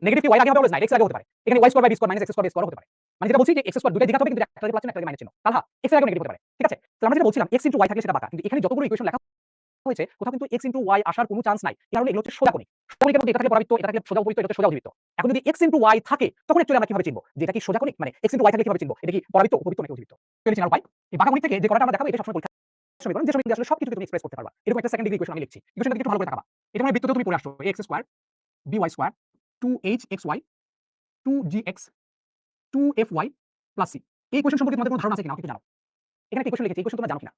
নেগেটিভ কি y এর আগে হবে অলওয়েজ না, x এর আগে হতে পারে। এখানে y square by b square minus x square b square হতে পারে। মানে যেটা বলছি যে x স্কয়ার দুইটা দ্বিঘাত হবে কিন্তু একটা প্লাস চিহ্ন একটা মাইনাস চিহ্ন, তাহলে x এর আগে নেগেটিভ হতে পারে। ঠিক আছে? তো আমরা যেটা বলছিলাম x ইনটু y থাকলে সেটা বাঁকা, কিন্তু এখানে যতগুলো ইকুয়েশন লেখা হয়েছে কোথাও কিন্তু x ইনটু y আসার কোনো চান্স নাই, কারণ এগুলো হচ্ছে সোজা কণিক। সোজা কণিকের মধ্যে এটা থাকলে পরাবৃত্ত, এটা থাকলে সোজা উপবৃত্ত, এটা হচ্ছে সোজা অধিবৃত্ত। এখন যদি x ইনটু y থাকে তখন অ্যাকচুয়ালি আমরা কিভাবে চিনব যে এটা কি সোজা কণিক, মানে x ইনটু y থাকলে কিভাবে চিনব এটা কি পরাবৃত্ত, উপবৃত্ত নাকি অধিবৃত্ত? তো চেনার উপায় এই বাঁকা কণিক থেকে যে করাটা আমরা দেখাবো এটা সবসময় পরীক্ষা সমীকরণ, যে সমীকরণ আসলে সবকিছু তুমি এক্সপ্রেস করতে পারবা। এরকম একটা সেকেন্ড ডিগ্রি ইকুয়েশন আমি লিখছি, ইকুয়েশনটা একটু ভালো করে দেখাবা। এটা মানে বৃত্ততে তুমি পড়ে আসছো ax square by square 2hxy 2gx 2fy plus c। এই ইকুয়েশন সম্পর্কে তোমাদের কোনো ধারণা আছে কিনা একটু জানাও। এখানে একটা ইকুয়েশন লিখেছি, ইকুয়েশন তোমরা জানো কিনা?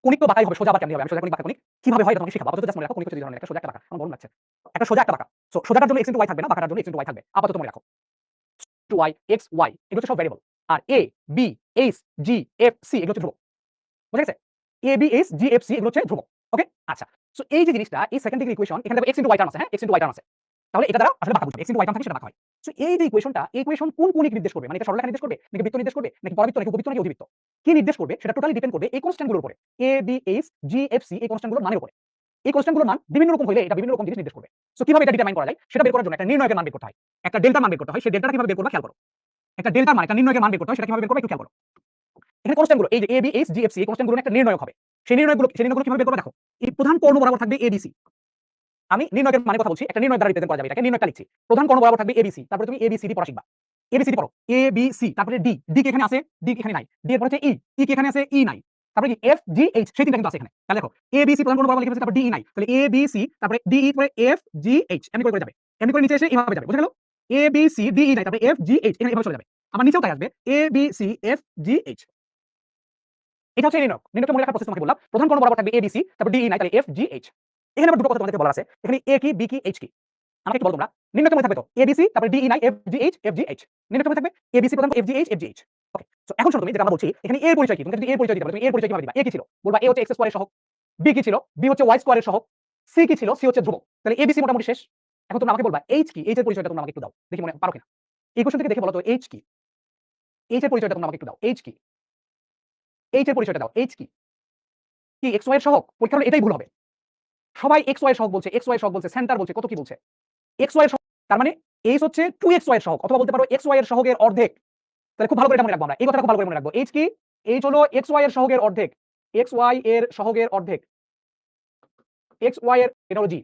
কণিক তো বাঁকাই হবে, সোজা আবার কেমনে হবে? আমি সোজা কণিক বাঁকা কণিক কিভাবে হয় এটা তোমাকে শেখাবো। আপাতত জাস্ট মনে রাখো কণিক হচ্ছে দুই ধরনের, একটা সোজা একটা বাঁকা। আমার বলুন লাগছে একটা সোজা একটা বাঁকা। সো সোজাটার জন্য x ইনটু y থাকবে না, বাঁকাটার জন্য x ইনটু y থাকবে। আপাতত মনে রাখো টু y x y এগুলো হচ্ছে সব ভেরিয়েবল, আর a b h g f c এগুলো হচ্ছে ধ্রুবক। বুঝা গেছে? a b h g f c এগুলো হচ্ছে ধ্রুবক। ওকে, আচ্ছা। সো এই যে জিনিসটা, এই সেকেন্ড ডিগ্রি ইকুয়েশন, এখানে দেখো x ইনটু y টার্ম আছে, হ্যাঁ x ইনটু y টার্ম আছে, তাহলে এটা দ্বারা আসলে বাঁকা বুঝবে, x ইনটু y টার্ম থাকে সেটা বাঁকা হয়। সো এই যে ইকুয়েশনটা, এই ইকুয়েশন কোন কণিক নির্দেশ করবে, মানে এটা সরলরেখা নির্দেশ করবে নাকি বৃত্ত নির্দেশ করবে নাকি পরাবৃত্ত নাকি উপবৃত্ত নাকি অধিবৃত্ত, কি নির্দেশ করবে সেটা টোটালি ডিপেন্ড করবে এই কনস্ট্যান্ট গুলোর উপরে, a b h g f c এই কনস্ট্যান্ট গুলোর মানের উপরে। এই কনস্ট্যান্ট গুলোর মান বিভিন্ন রকম হলে এটা বিভিন্ন রকম জিনিস নির্দেশ করবে। সো কিভাবে এটা ডিটারমাইন করা যায় সেটা বের করার জন্য একটা নির্ণয়কের মান বের করতে হয়, একটা ডেল্টার মান বের করতে হয়। সেই ডেল্টাটা কিভাবে বের করবে খেয়াল করো। একটা ডেল্টার মান, একটা নির্ণয়কের মান বের করতে হয়, সেটা কিভাবে বের করবে একটু খেয়াল করো। এখানে কনস্ট্যান্ট গুলো এই যে a b h g f c এই কনস্ট্যান্ট গুলো একটা নির্ণয়ক হবে। সেই নির্ণয়গুলো কিভাবে বের করবে দেখো। এই প্রধান কর্ণ বরাবর থাকবে a b c। আমি নির্ণয়কের মানে কথা বলছি, একটা নির্ণয় দ্বারা রিপ্রেজেন্ট করা যাবে এটাকে, নির্ণয়টা লিখছি। প্রধান কর্ণ বরাবর থাকবে abc, তারপরে তুমি abcd পড়া শিখবা। abcd পড়ো, abc, তারপরে d কি এখানে আছে, d এখানে নাই, d এর পরে হচ্ছে e কি এখানে আছে, e নাই, তারপরে কি f g h সেই তিনটা কিন্তু আছে এখানে। তাহলে দেখো abc প্রধান কর্ণ বরাবর লিখে ফেলেছি, তারপর d e নাই, তাহলে abc তারপরে d e পরে f g h এমনি করে যাবে, এমনি করে নিচে এসে এভাবে যাবে। বুঝা গেল? abc d e নাই, তারপরে f g h এখানে এভাবে চলে যাবে। আবার নিচেও তাই আসবে abc f g h। এটা হচ্ছে নির্ণয়ক। নির্ণয়কে মনে রাখার প্রসেস তোমাকে বললাম, প্রধান কর্ণ বরাবর থাকবে abc, তারপর d e নাই, তাহলে f g h। এখানে আবার দুটো কথা তোমাদেরকে বলার আছে, এখানে a কি b কি h কি আমাকে একটু বলো তোমরা। নির্ণয়কে মনে থাকবে তো abc, তারপর d e নাই, f g h f g h। নির্ণয়কে মনে থাকবে abc প্রধান f g h f g h। ওকে, সো এখন শোনো তুমি যেটা আমরা বলছি, এখানে a এর পরিচয় কি, তুমি যদি a এর পরিচয় দিতে বলো, তুমি a এর পরিচয় কিভাবে দিবা? a কি ছিল বলবা, a হচ্ছে x স্কয়ারের সহগ, b কি ছিল, b হচ্ছে y স্কয়ারের সহগ, c কি ছিল, c হচ্ছে ধ্রুবক। তাহলে abc মোটামুটি শেষ। এখন তোমরা আমাকে বলবা h কি, h এর পরিচয়টা তোমরা আমাকে একটু দাও দেখি, মনে পারো কিনা। এই কোশ্চেন থেকে দেখে বলো তো h কি, h এর পরিচয়টা তোমরা আমাকে একটু দাও। h কি, h এর পরিচয়টা দাও। h কি, কি x y এর সহগ? পরীক্ষা হলে এটাই ভুল হবে। সবাই x y এর সহগ বলছে, x y এর সহগ বলছে, সেন্টার বলছে, কত কি বলছে। x y এর সহগ তার মানে h হচ্ছে 2x y এর সহগ, অথবা বলতে পারো x y এর সহগের অর্ধেক। তাহলে খুব ভালো করে এটা মনে রাখবো আমরা, এই কথাটা খুব ভালো করে মনে রাখবো। h কি, h হলো x y এর সহগের অর্ধেক, x y এর সহগের অর্ধেক, x y এর, এটা হলো g।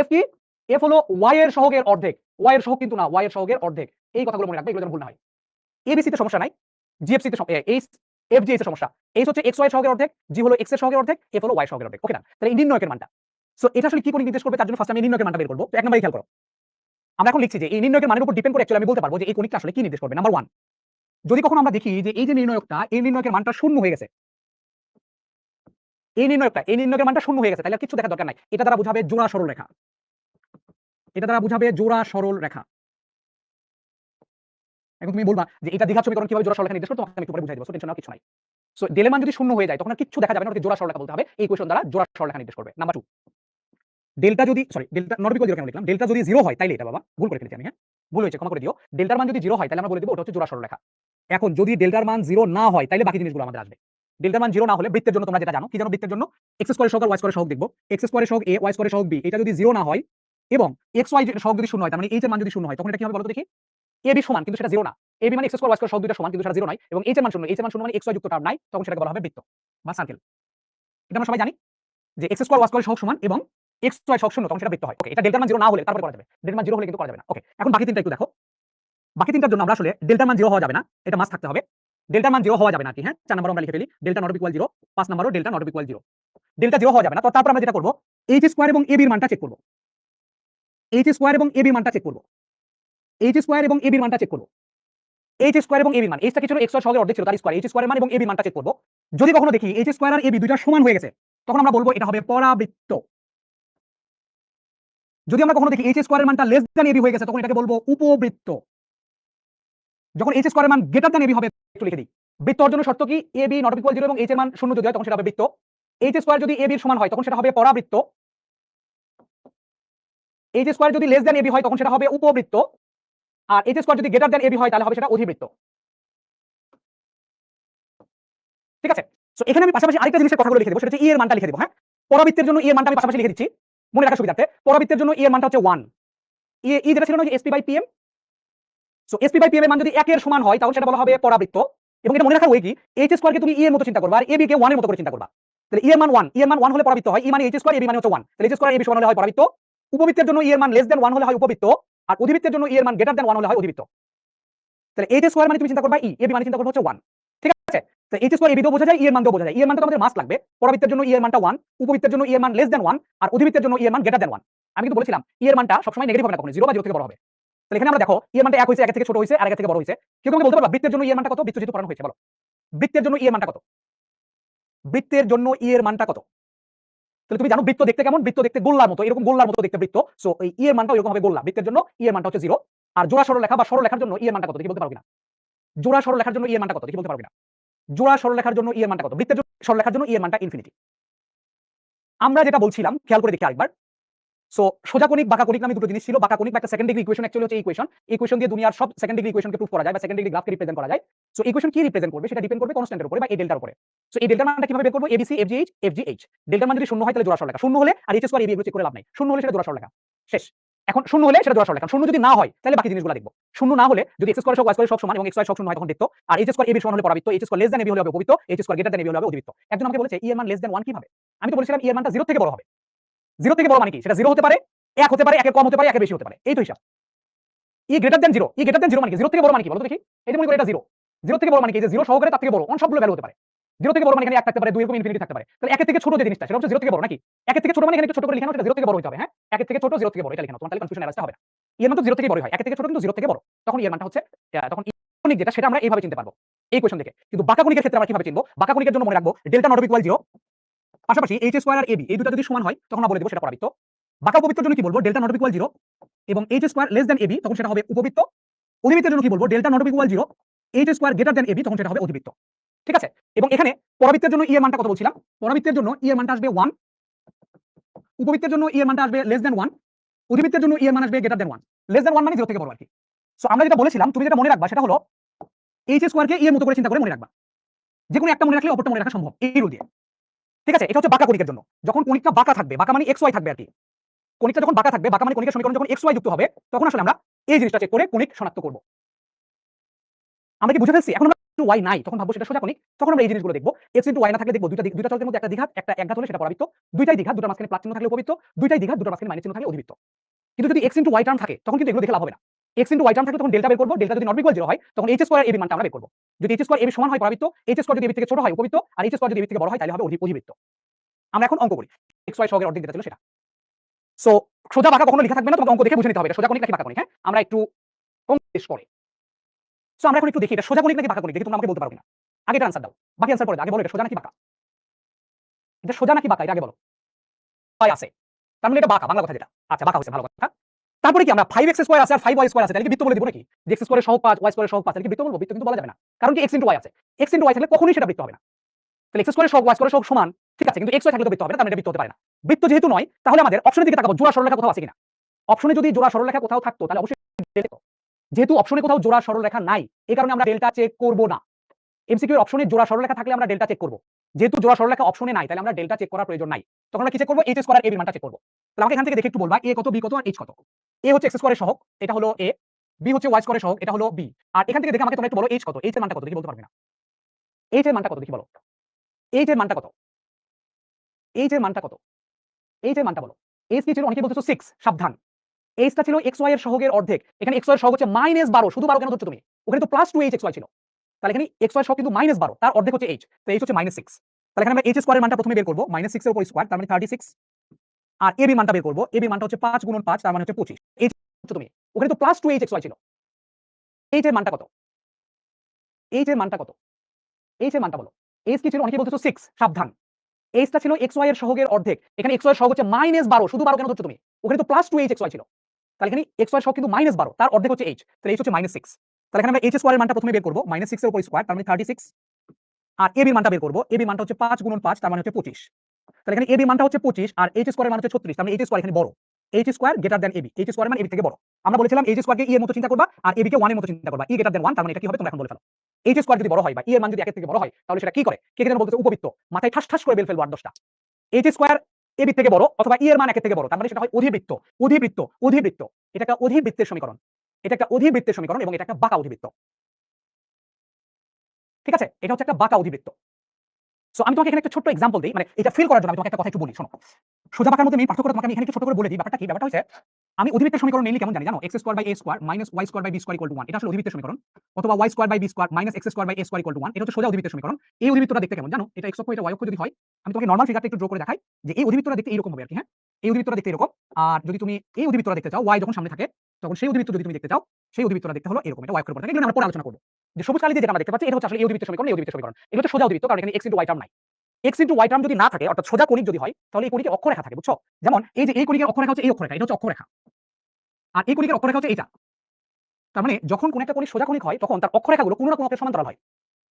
f কি, f হলো y এর সহগের অর্ধেক, y এর সহগ কিন্তু না, y এর সহগের অর্ধেক। এই কথাগুলো মনে রাখবে, এগুলো যেন ভুল না হয়। abc তে সমস্যা নাই, gfc তে h fg এর সমস্যা। h হচ্ছে x y এর সহগের অর্ধেক, g হলো x এর সহগের অর্ধেক, f হলো y এর সহগের অর্ধেক। ওকে না? তাহলে এই নির্ণয়কের মানটা সো এটা আসলে কি করে নির্দেশ করবে তার জন্য ফার্স্ট আমি নির্ণয়কের মানটা বের করব। তো এক নম্বরে খেয়াল করো, আমরা এখন লিখছি যে এই নির্ণয়কের মানের উপর ডিপেন্ড করে অ্যাকচুয়ালি আমি বলতে পারবো যে এই কণিকটা আসলে কি নির্দেশ করবে। নাম্বার 1, যদি কখনো আমরা দেখি যে এই যে নির্ণয়কটা, এই নির্ণয়কের মানটা শূন্য হয়ে গেছে, এই নির্ণয়কের মানটা শূন্য হয়ে গেছে, তাহলে আর কিছু দেখার দরকার নাই। এটা দ্বারা বোঝাবে জোড়া সরল রেখা, এটা দ্বারা বোঝাবে জোড়া সরল রেখা। এখন তুমি বলবা যে এটা দ্বিঘাত সমীকরণ কিভাবে জোড়া সরল রেখা নির্দেশ করে, তোমাকে আমি একটু পরে বুঝাই দেব। সো টেনশন নেওয়ার কিছু নাই। সো ডেলের মান যদি শূন্য হয়ে যায় তখন আর কিছু দেখা যাবে না, ওটাকে জোড়া সরল রেখা বলতে হবে। এই ইকুয়েশন দ্বারা জোড়া সরল রেখা নির্দেশ করবে। নাম্বার 2, ডেল্টা যদি ডেল্টা নট ইকুয়াল 0 কেন লিখলাম, ডেল্টা যদি 0 হয় তাইলে এটা বাবা ভুল করে ফেলেছি আমি, হ্যাঁ ভুল হয়েছে, ক্ষমা করে দিও। ডেল্টার মান যদি 0 হয় তাহলে আমরা বলে দেব ওটা হচ্ছে জোড়া সরল রেখা। এখন যদি ডেল্টার মান 0 না হয় তাহলে বাকি জিনিসগুলো আমাদের আসবে। ডেল্টার মান 0 না হলে বৃত্তের জন্য তোমরা যেটা জানো, কি জানো বৃত্তের জন্য x স্কয়ার সহগ আর y স্কয়ার সহগ দেখব। x স্কয়ার সহগ a y স্কয়ার সহগ b এটা যদি 0 না হয় এবং x y সহগ যদি 0 হয়, তার মানে h এর মান যদি 0 হয় তখন এটা কি হবে বলো তো দেখি? a b সমান, কিন্তু সেটা 0 না। a b মানে x স্কয়ার y স্কয়ার সহগ দুইটা সমান, কিন্তু সেটা 0 নয়। এবং h এর মান 0, h এর মান 0 মানে x y যুক্ত টার্ম নাই, তখন সেটাকে বলা হবে বৃত্ত বা সার্কেল। এটা আমরা সবাই জানি যে x স্কয়ার y স্কয়ার সহগ সমান এবং x y সহগ 0, তখন সেটা বৃত্ত হয়। ওকে, এটা ডেল্টার মান 0 না হলে তারপরে করা যাবে, ডেল্টার মান 0 হলে কিন্তু করা যাবে না। ওকে, এখন বাকি তিনটা একটু দেখো। বাকি তিনটার জন্য আমরা আসলে ডেল্টার মান 0 হওয়া যাবে না, এটা মাস্ট থাকতে হবে। ডেল্টার মান 0 হওয়া যাবে না কি, হ্যাঁ 4 নম্বর আমরা লিখে ফেলি ডেল্টা নট ইকুয়াল 0, 5 নম্বরও ডেল্টা নট ইকুয়াল 0। ডেল্টা 0 হওয়া যাবে না, তো তারপর আমরা যেটা করব h স্কয়ার এবং ab এর মানটা চেক করব। h স্কয়ার এবং ab এর মানটা চেক করব। h স্কয়ার এবং ab এর মানটা চেক করব। h স্কয়ার এবং ab এর মান, h টা কি ছিল x স্কয়ার সহগের অর্ধেক ছিল, তার স্কয়ার। h স্কয়ার এর মান এবং ab এর মানটা চেক করব। যদি কখনো দেখি h স্কয়ার আর ab দুইটা সমান হয়ে গেছে, তখন আমরা বলবো এটা হবে পরাবৃত্ত। যদি আমরা কখনো দেখি h স্কয়ার এর মানটা লেস দ্যান ab হয়ে গেছে, তখন এটাকে বলবো উপবৃত্ত। যখন h স্কয়ার এর মান গ্রেটার দ্যান ab হবে, একটু লিখে দিই। বৃত্ত অর্জনের শর্ত কি? ab নট ইকুয়াল 0 এবং h এর মান 0 যদি হয় তখন সেটা হবে বৃত্ত। h স্কয়ার যদি ab এর সমান হয় তখন সেটা হবে পরাবৃত্ত। h স্কয়ার যদি লেস দ্যান ab হয় তখন সেটা হবে উপবৃত্ত। আর h স্কয়ার যদি গ্রেটার দ্যান ab হয় তাহলে হবে সেটা অধিবৃত্ত। ঠিক আছে? সো এখানে আমি পাশাপাশি আরেকটা জিনিসের কথাগুলো লিখে দেব, সেটা হচ্ছে e এর মানটা লিখে দেব। হ্যাঁ, পরাবৃত্তের জন্য e এর মানটা আমি পাশাপাশি লিখে দিচ্ছি মনে রাখার সুবিধার্থে। পরাবৃত্তের জন্য e এর মানটা হচ্ছে 1। e যেটা ছিল না যে sp/pm, সো sp/pm এর মান যদি 1 এর সমান হয় তাহলে সেটা বলা হবে পরাবৃত্ত। এবং এটা মনে রাখার ওয়ে কি, h স্কয়ার কে তুমি e এর মতো চিন্তা করবা আর ab কে 1 এর মতো করে চিন্তা করবা। তাহলে e এর মান 1, e এর মান 1 হলে পরাবৃত্ত হয়, e মানে h স্কয়ার, ab মানে হচ্ছে 1। তাহলে h স্কয়ার ab সমান হলে হয় পরাবৃত্ত। উপবৃত্তের জন্য e এর মান লেস দ্যান 1 হলে হয় উপবৃত্ত, আর অধিবৃত্তের জন্য e এর মান গ্রেটার দ্যান 1 হলে হয় অধিবৃত্ত। তাহলে h স্কয়ার মানে তুমি চিন্তা করবা e, ab মানে চিন্তা করবা হচ্ছে 1। ঠিক আছে? তো h স্কয়ার ab দিয়েও বোঝা যায়, e এর মান দিয়েও বোঝা যায়। e এর মানটা তো আমাদের মাস্ট লাগবে। পরাবৃত্তের জন্য e এর মানটা 1, উপবৃত্তের জন্য e এর মান লেস দ্যান 1, আর অধিবৃত্তের জন্য e এর মান গ্রেটার দ্যান 1। আমি কিন্তু বলেছিলাম e এর মানটা সবসময় নেগেটিভ হবে না, কখনো 0 বা 0 থেকে বড় হবে। তাহলে এখানে আমরা দেখো e এর মানটা 1 হইছে, 1 থেকে ছোট হইছে, আর 1 থেকে বড় হইছে। কেউ তোমাকে বলতে পারবা বৃত্তের জন্য e এর মানটা কত? বৃত্ত যেহেতু পড়ানো হয়েছে, বলো বৃত্তের জন্য e এর মানটা কত? বৃত্তের জন্য e এর মানটা কত? তাহলে তুমি জানো বৃত্ত দেখতে কেমন? বৃত্ত দেখতে গোল্লার মতো, এরকম গোল্লার মতো দেখতে বৃত্ত। সো এই e এর মানটা এরকম হবে গোল্লা। বৃত্তের জন্য e এর মানটা হচ্ছে 0। আর জোড়া সরল রেখা বা সরল রেখার জন্য e এর মানটা কত দেখি বলতে পারো কিনা? জোড়া সরল রেখার জন্য e এর মানটা কত দেখি বলতে পারো কিনা? জোড়া সরল রেখার জন্য e এর মানটা কত? বৃত্তের জন্য সরল রেখার জন্য e এর মানটা ইনফিনিটি। আমরা যেটা বলছিলাম খেয়াল করে দেখি আরেকবার। সো সোজা কণিক বাঁকা কণিক নামে দুটো জিনিস ছিল। বাঁকা কণিক বা একটা সেকেন্ড ডিগ্রি ইকুয়েশন অ্যাকচুয়ালি হচ্ছে এই ইকুয়েশন। ইকুয়েশন দিয়ে দুনিয়ার সব সেকেন্ড ডিগ্রি ইকুয়েশনকে প্রুফ করা যায় বা সেকেন্ড ডিগ্রি গ্রাফকে রিপ্রেজেন্ট করা যায়। সো ইকুয়েশন কি রিপ্রেজেন্ট করবে সেটা ডিপেন্ড করবে কনস্ট্যান্টের উপরে বা এই ডেল্টার উপরে। সো এই ডেল্টার মানটা কিভাবে বের করব? এবিসি এফজিএইচ এফজিএইচ। ডেল্টার মান যদি শূন্য হয় তাহলে জোড়া সরল রেখা। শূন্য হলে আর এইচ স্কয়ার এবি এগুলো চেক করে লাভ নাই। শূন্য হলে সেটা জোড়া সরল রেখা। শেষ। এখন শূন্য হলে সেটা জোড়া সরল রেখা। শূন্য যদি না হয় তাহলে বাকি জিনিসগুলো দেখব। শূন্য না হলে যদি এক্স স্কয়ার সহ ওয়াই স্কয়ার সব সমান এবং এক্স ওয়াই সব শূন্য হয় তখন বৃত্ত, আর এইচ স্কয়ার এবি সমান হলে পরাবৃত্ত, H square less than AB হলে হবে উপবৃত্ত, H square greater than AB হলে হবে অধিবৃত্ত। একজন আমাকে বলেছে ই এর মান লেস দ্যান 1 কিভাবে? আমি তো বলেছিলাম ই এর মানটা 0 থেকে বড় হবে। 0 থেকে বড় মানে কি? সেটা 0 হতে পারে, 1 হতে পারে, 1 এর কম হতে পারে, 1 এর বেশি হতে পারে। এই তো হিসাব। ই গ্রেটার দ্যান 0, ই গ্রেটার দ্যান 0 মানে কি? 0 থেকে বড় মানে কি বলো তো দেখি? এই যে মনে করি এটা 0, 0 থেকে বড় মানে কি? যে 0 সহকারে তার থেকে বড় অন সবগুলো ভ্যালু হতে পারে। 0 থেকে বড় মানে এখানে 1 থাকতে পারে, 2 এরকম ইনফিনিটি থাকতে পারে। তাহলে 1 এর থেকে ছোট যে জিনিসটা সেটা হচ্ছে 0 থেকে বড় নাকি? 1 এর থেকে ছোট মানে এখানে একটু ছোট করে লিখে নাও, সেটা 0 থেকে বড় হতে হবে। হ্যাঁ, 1 এর থেকে ছোট, 0 থেকে বড়, এটা লিখে নাও, তোমার তাহলে কনফিউশন এর রাস্তা হবে না। ই এর মান তো 0 থেকে বড়ই হয়, 1 এর থেকে ছোট কিন্তু 0 থেকে বড়। তখন ই এর মানটা হচ্ছে তখন কণিক যেটা সেটা আমরা এইভাবে চিনতে পারবো এই কোয়েশ্চন থেকে। কিন্তু বাঁকা কণিকের ক্ষেত্রে আমরা কিভাবে চিনবো? বাঁকা কণিকের জন্য মনে রাখবো ডেল্টা নট ইকুয়াল 0, পাশাপাশি এইচ স্কয়ার আর এবি এই দুটো যদি সমান হয় তখন আমরা বলে দেব সেটা পরাবৃত্ত। বাঁকা উপবৃত্তের জন্য কি বলবো? ডেল্টা নট ইকুয়াল 0 এবং H square less than AB, তখন সেটা হবে উপবৃত্ত। অধিবৃত্তের জন্য কি বলবো? Delta not equal 0, H square greater than AB, তখন সেটা হবে অধিবৃত্ত। ঠিক আছে? এবং এখানে পরাবৃত্তের জন্য ই এর মানটা কত বলছিলাম? পরাবৃত্তের জন্য ই এর মানটা আসবে 1, উপবৃত্তের জন্য ই এর মানটা আসবে লেস দ্যান 1, অধিবৃত্তের জন্য ই এর মান আসবে গ্রেটার দ্যান 1। লেস দ্যান 1 মানে 0 থেকে বড় আর কি। সো আমরা যেটা বলেছিলাম তুমি যেটা মনে রাখবা সেটা হলো এইচ স্কয়ার কে ই এর মতো করে চিন্তা করে মনে রাখবা। যে কোনো একটা মনে রাখলে অপরটা মনে রাখা সম্ভব এই রুল দিয়ে। ঠিক আছে? এটা হচ্ছে বাঁকা কণিকের জন্য। যখন কণিকটা বাঁকা থাকবে, বাঁকা মানে xy থাকবে আর কি। কণিকটা যখন বাঁকা থাকবে, বাঁকা মানে কণিকের সমীকরণ যখন xy যুক্ত হবে, তখন আসলে আমরা এই জিনিসটা চেক করে কণিক শনাক্ত করব। আমরা কি বুঝে ফেলছি? এখন আমরা y নাই তখন ভাববো সেটা সোজা কণিক, তখন আমরা এই জিনিসগুলো দেখব। x y না থাকলে দেখব দুইটা চলকের মধ্যে একটা দ্বিঘাত, একটা একঘাত হলে সেটা পরাবৃত্ত, দুইটাই দ্বিঘাত, দুটোর মাঝখানে প্লাস চিহ্ন থাকলে উপবৃত্ত, দুইটাই দ্বিঘাত, দুটোর মাঝখানে মাইনাস চিহ্ন থাকলে অধিবৃত্ত। কিন্তু যদি x y টার্ম থাকে তখন কিন্তু এগুলো দেখে লাভ হবে না। x y টার্ম থাকে তখন ডেল্টা বের করব, ডেল্টা যদি নট ইকুয়াল 0 হয় তখন h স্কয়ার ab মানটা আমরা বের করব। যদি h স্কয়ার ab সমান হয় পরাবৃত্ত, h স্কয়ার যদি ab থেকে ছোট হয় উপবৃত্ত, আর h স্কয়ার যদি ab থেকে বড় হয় তাহলে হবে অধিবৃত্ত। আমরা এখন অঙ্ক করি। x y সহগের অর্ধেক যেটা ছিল সেটা। সো সোজা বাঁকা কখনো লেখা থাকবে না, তোমাকে অঙ্ক দেখে বুঝে নিতে হবে এটা সোজা কণিক নাকি বাঁকা কণিক। হ্যাঁ, আমরা একটু অঙ্ক শেষ করে। সো আমরা এখন একটু দেখি এটা সোজা কণিক নাকি বাঁকা কণিক, দেখি তোমরা আমাকে বলতে পারো কিনা। আগে এটা আনসার দাও, বাকি আনসার পরে দাও। আগে বলো এটা সোজা নাকি বাঁকা, এটা সোজা নাকি বাঁকা এটা আগে বলো। হয় আছে, তার মানে এটা বাঁকা, বাংলা কথা যেটা। আচ্ছা, বাঁকা হয়েছে, ভালো কথা। তারপরে কি আমরা 5x² আছে আর 5y² আছে, তাহলে কি বৃত্ত বলে দিব নাকি? যে x² সহগ 5 y² সহগ 5, তাহলে কি বৃত্ত বলবো? বৃত্ত কিন্তু বলা যাবে না, কারণ কি x * y আছে। x * y থাকলে কখনোই সেটা বৃত্ত হবে না। তাহলে x² সহগ y² সহগ সমান, ঠিক আছে, কিন্তু xy থাকলে তো বৃত্ত হবে না, তার মানে এটা বৃত্ত হতে পারে না। বৃত্ত যেহেতু নয়, তাহলে আমাদের অপশনের দিকে তাকাবো, জোড়া সরলরেখা কোথাও আছে কিনা। অপশনে যদি জোড়া সরলরেখা কোথাও থাকতো তাহলে অবশ্যই ডেল্টা। যেহেতু অপশনে কোথাও জোড়া সরলরেখা নাই, এই কারণে আমরা ডেল্টা চেক করব না। এমসিকিউ এর অপশনে জোড়া সরলরেখা থাকলে আমরা ডেল্টা চেক করব। যেহেতু জোড়া সরলরেখা অপশনে নাই, তাহলে আমরা ডেল্টা চেক করার প্রয়োজন নাই। তখন আমরা কি চেক করব? h² আর a এর মানটা চেক করব। তাহলে আমাকে এখান থেকে দেখে একটু বলবা a কত, b কত আর h কত। a হচ্ছে x² এর সহগ, এটা হলো a। b হচ্ছে y² এর সহগ, এটা হলো b। আর এখান থেকে দেখে আমাকে তোমরা একটু বলো h কত, h এর মানটা কত দেখি, বলতে পারবে না। h এর মানটা কত দেখি বলো, h এর মানটা কত, h এর মানটা কত, h এর মানটা বলো। h কি ছিল? অনেকে বলতেছো 6, সাবধান। h টা ছিল xy এর সহগের অর্ধেক। এখানে xy এর সহগ হচ্ছে -12, শুধু 12 কেন ধরছো তুমি? ওখানে তো +2h xy ছিল। তাহলে এখানে xy এর সহগ কিন্তু -12, তার অর্ধেক হচ্ছে h, তো h হচ্ছে -6। তাহলে এখানে আমরা h স্কয়ারের মানটা প্রথমে বের করব, -6 এর উপর স্কয়ার, তার মানে 36। আর ab মানটা বের করব, ab মানটা হচ্ছে 5 × 5, তার মানে হচ্ছে 25। h হচ্ছে তুমি, ওখানে তো +2h xy ছিল। h এর মানটা কত, h এর মানটা কত, h এর মানটা বলো। h কি ছিল? অনেকে বলতেছো 6, সাবধান। h টা ছিল xy এর সহগের অর্ধেক। এখানে xy এর সহগ হচ্ছে -12, শুধু 12 কেন ধরছো তুমি? ওখানে তো +2h xy ছিল। তাহলে এখানে xy এর সহগ কিন্তু -12, তার অর্ধেক হচ্ছে h, তাহলে h হচ্ছে -6। তাহলে এখানে আমরা h স্কয়ারের মানটা প্রথমে বের করব, -6 এর উপর স্কয়ার, তার মানে 36। আর ab এর মানটা বের করব, ab মানটা হচ্ছে 5 × 5, তার মানে হচ্ছে 25। তাহলে এখানে ab মানটা হচ্ছে 25 আর h স্কয়ারের মান হচ্ছে 36, তার মানে h স্কয়ার এখানে বড়। h square greater than ab, h square মানে ab থেকে বড়। আমরা বলেছিলাম h স্কয়ারকে e এর মতো চিন্তা করবা আর ab কে 1 এর মতো চিন্তা করবা, e গ্রেটার দ্যান 1, তার মানে এটা কি হবে তোমরা এখন বলে ফেলো। h স্কয়ার যদি বড় হয় বা e এর মান যদি 1 এর থেকে বড় হয়, তাহলে সেটা কি করে? কে কে যেন বলতেছে উপবৃত্ত, মাথায় ঠাস ঠাস করে বেল ফেলবো 8-10টা। h স্কয়ার ab থেকে বড় অথবা e এর মান 1 এর থেকে বড়, তার মানে সেটা হয় অধিবৃত্ত। অধিবৃত্ত, অধিবৃত্ত, এটা একটা অধিবৃত্তের সমীকরণ। এটা একটা অধিবৃত্তের সমীকরণ এবং এটা একটা বাঁকা অধিবৃত্ত। ঠিক আছে, এটা হচ্ছে একটা বাঁকা অধিবৃত্ত। সো আমি তোমাকে এখানে একটা ছোট্ট এক্সাম্পল দেই, মানে এটা ফিল করার জন্য আমি তোমাকে একটা কথা একটু বলি, শোনো। সোজা বাঁকার মধ্যে মেইন পার্থক্যটা তোমাকে আমি এখানে একটু ছোট করে বলে দিই। ব্যাপারটা কি? ব্যাপারটা হচ্ছে আমি অধিবৃত্তের সমীকরণ মেইনলি কেমন জানি জানো? x² / a² - y² / b² = 1, এটা আসলে অধিবৃত্তের সমীকরণ। অথবা y² / b² - x² / a² = 1, এটা হচ্ছে সোজা অধিবৃত্তের সমীকরণ। এই অধিবৃত্তটা দেখতে কেমন জানো? এটা x অক্ষ, এটা y অক্ষ যদি হয়, আমি তোমাকে নরমাল ফিগারটা একটু ড্র করে দেখাই যে এই অধিবৃত্তটা দেখতে এরকম হবে আর কি। হ্যাঁ, এই অধিবৃত্তটা দেখতে এরকম। আর যদি তুমি এই অধিবৃত্তটা দেখতে চাও, y যখন সামনে থাকে, তখন সেই অধিবৃত্ত যদি তুমি দেখতে চাও, সেই অধিবৃত্তটা দেখতে হলো এরকম। এটা y অক্ষের উপর থাকে। এগুলো আমরা পরে আলোচনা করব। যে সবুজ কালি দিয়ে যেটা আমরা দেখতে পাচ্ছি, এটা হচ্ছে আসলে এই অধিবৃত্তের সমীকরণ, এই অধিবৃত্তের সমীকরণ। এটা হচ্ছে সোজা অধিবৃত্ত, কারণ এখানে x * y টার্ম নাই। x * y টার্ম যদি না থাকে, অর্থাৎ সোজা কণিক যদি হয়, তাহলে এই কণিকের অক্ষরেখা থাকে, বুঝছো? যেমন এই যে এই কণিকের অক্ষরেখা হচ্ছে এই অক্ষরেখা, এটা হচ্ছে অক্ষরেখা। আর এই কণিকের অক্ষরেখা হচ্ছে এইটা। তার মানে যখন কোন একটা কণিক সোজা কণিক হয়, তখন তার অক্ষরেখাগুলো কোনো না কোনো অক্ষের সমান্তরাল হয়।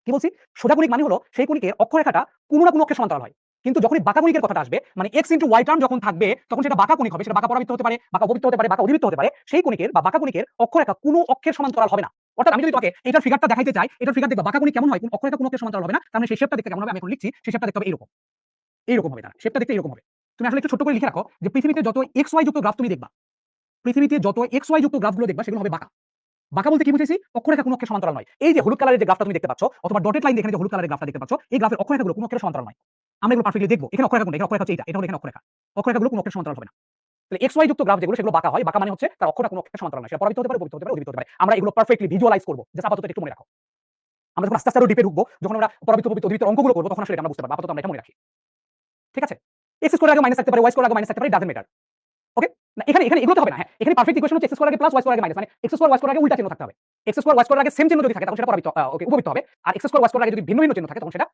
কি বলছি? সোজা কণিক মানে হলো সেই কণিকের অক্ষরেখাটা কোনো না কোনো অক্ষের সমান্তরাল হয়। কিন্তু যখনই বাঁকা কণিকের কথাটা আসবে, মানে x * y টার্ম যখন থাকবে, তখন সেটা বাঁকা কণিক হবে, সেটা বাঁকা পরাবৃত্ত হতে পারে, বাঁকা অববৃত্ত হতে পারে, বাঁকা অধিবৃত্ত হতে পারে। সেই কণিকের বা বাঁকা কণিকের অক্ষরেখা কোনো অক্ষের সমান্তরাল হবে না। অর্থাৎ আমি যদি তোমাকে এটার ফিগারটা দেখাইতে চাই, এটার ফিগার দেখবা বাঁকা কণিক কেমন হয়, কোন অক্ষরেখা কোনো অক্ষের সমান্তরাল হবে না। তার মানে সেই শেপটা দেখতে কেমন হবে? আমি এখন লিখছি, সেই শেপটা দেখতে হবে এরকম। এইরকম হবে, তার শেপটা দেখতে এরকম হবে। তুমি আসলে একটু ছোট্ট করে লিখে রাখো যে পৃথিবীতে যত x y যুক্ত গ্রাফ তুমি দেখবা, পৃথিবীতে যত x y যুক্ত গ্রাফগুলো দেখবা, সেগুলো হবে বাঁকা। বাঁকা বলতে কি বুঝেছি? অক্ষরেখা কোনো অক্ষের সমান্তরাল নয়। এই যে হলুদ কালারের যে গ্রাফটা তুমি দেখতে পাচ্ছ, অথবা ডটেড লাইন এখানে যে হলুদ কালারের গ্রাফটা দেখতে পাচ্ছ, এই গ্রাফের অক্ষরেখাগুলো কোনো অক্ষের সমান্তরাল নয়। আমরা এগুলো পারফেক্টলি দেখব। এখানে অক্ষরেখা কোনটা? এখানে অক্ষরেখা হচ্ছে এইটা, এটা হলো এখানে অক্ষরেখা। অক্ষরেখাগুলো কোনো অক্ষের সমান্তরাল হবে না। তাহলে x y যুক্ত গ্রাফ যেগুলো, সেগুলো বাঁকা হয়। বাঁকা মানে হচ্ছে তার অক্ষরটা কোনো অক্ষের সমান্তরাল নয়। সেটা পরাবৃত্ত হতে পারে, উপবৃত্ত হতে পারে, অধিবৃত্ত হতে পারে। আমরা এগুলো পারফেক্টলি ভিজুয়ালাইজ করব। জাস্ট আপাতত একটু মনে রাখো। আমরা যখন আস্তে আস্তে আরো ডিপে ঢুকবো, যখন আমরা পরাবৃত্ত, উপবৃত্ত, অধিবৃত্তের অঙ্কগুলো করব, তখন আসলে এটা আমরা বুঝতে পারবো। আপাতত আমরা এটা মনে রাখি। ঠিক আছে? x স্কয়ার আগে মাইনাস থাকতে পারে, y স্কয়ার আগে মাইনাস থাকতে পারে, ডাজন্ট ম্যাটার। ওকে? না, এখানে এখানে এগুলো তো হবে না। হ্যাঁ, এখানে পারফেক্ট ইকুয়েশন হচ্ছে x স্কয়ার আগে প্লাস, y স্কয়ার আগে মাইনাস, মানে x স্কয়ার y স্কয়ার আগে উল্টা চিহ্ন থাকতে হবে। x স্কয়ার y স্কয়ার আগে সেম চিহ্ন যদি থাকে, তখন সেটা পরাবৃত্ত, ওকে, উপবৃত্ত হবে। আর x স্কয়ার y স্কয়ার আগে যদি ভিন্ন ভিন্ন চিহ্ন থাকে, তখন সেটা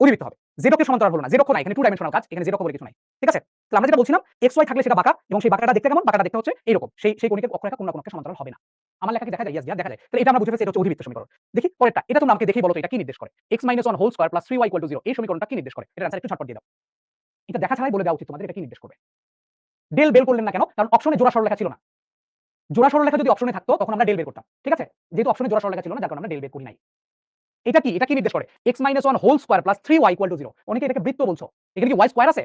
অধিবৃত্ত হবে। z অক্ষের সমান্তরাল হলো না, z অক্ষ নাই, এখানে টু ডাইমেনশনাল কাজ, এখানে z অক্ষ বলে কিছু নাই। ঠিক আছে? তাহলে আমরা যেটা বলছিলাম, x y থাকলে সেটা বাঁকা, এবং সেই বাঁকাটা দেখতে কেমন? বাঁকাটা দেখতে হচ্ছে এরকম। সেই কণিকের অক্ষরেখা কোনো না কোনো অক্ষের সমান্তরাল হবে না। আমার লেখা কি দেখা যায়? ইয়েস, দেখা যায়। তাহলে এটা আমরা বুঝে ফেলছি, এটা হচ্ছে অধিবৃত্ত সমীকরণ। দেখি পরেরটা, এটা তোমরা আমাকে দেখেই বলো তো এটা কি নির্দেশ করে? x - 1 whole square plus 3y = 0, এই সমীকরণটা কি নির্দেশ করে? এটার আনসার একটু ঝটপট দিয়ে দাও। এটা দেখা ছাড়াই বলে দেওয়া উচিত তোমাদের, এটা কি নির্দেশ করবে। ডেল বের করলেন না কেন? কারণ অপশনে জোড়া সরলরেখা ছিল না। জোড়া সরলরেখা যদি অপশনে থাকতো, তখন আমরা ডেল বের করতাম। ঠিক আছে? যেহেতু অপশনে জোড়া সরলরেখা ছিল না, যার কারণে আমরা ডেল বের করি নাই। এটা কি? এটা কি নির্দেশ করে? x - 1 whole square plus 3y = 0। অনেকে এটাকে বৃত্ত বলছো। এখানে কি y স্কয়ার আছে?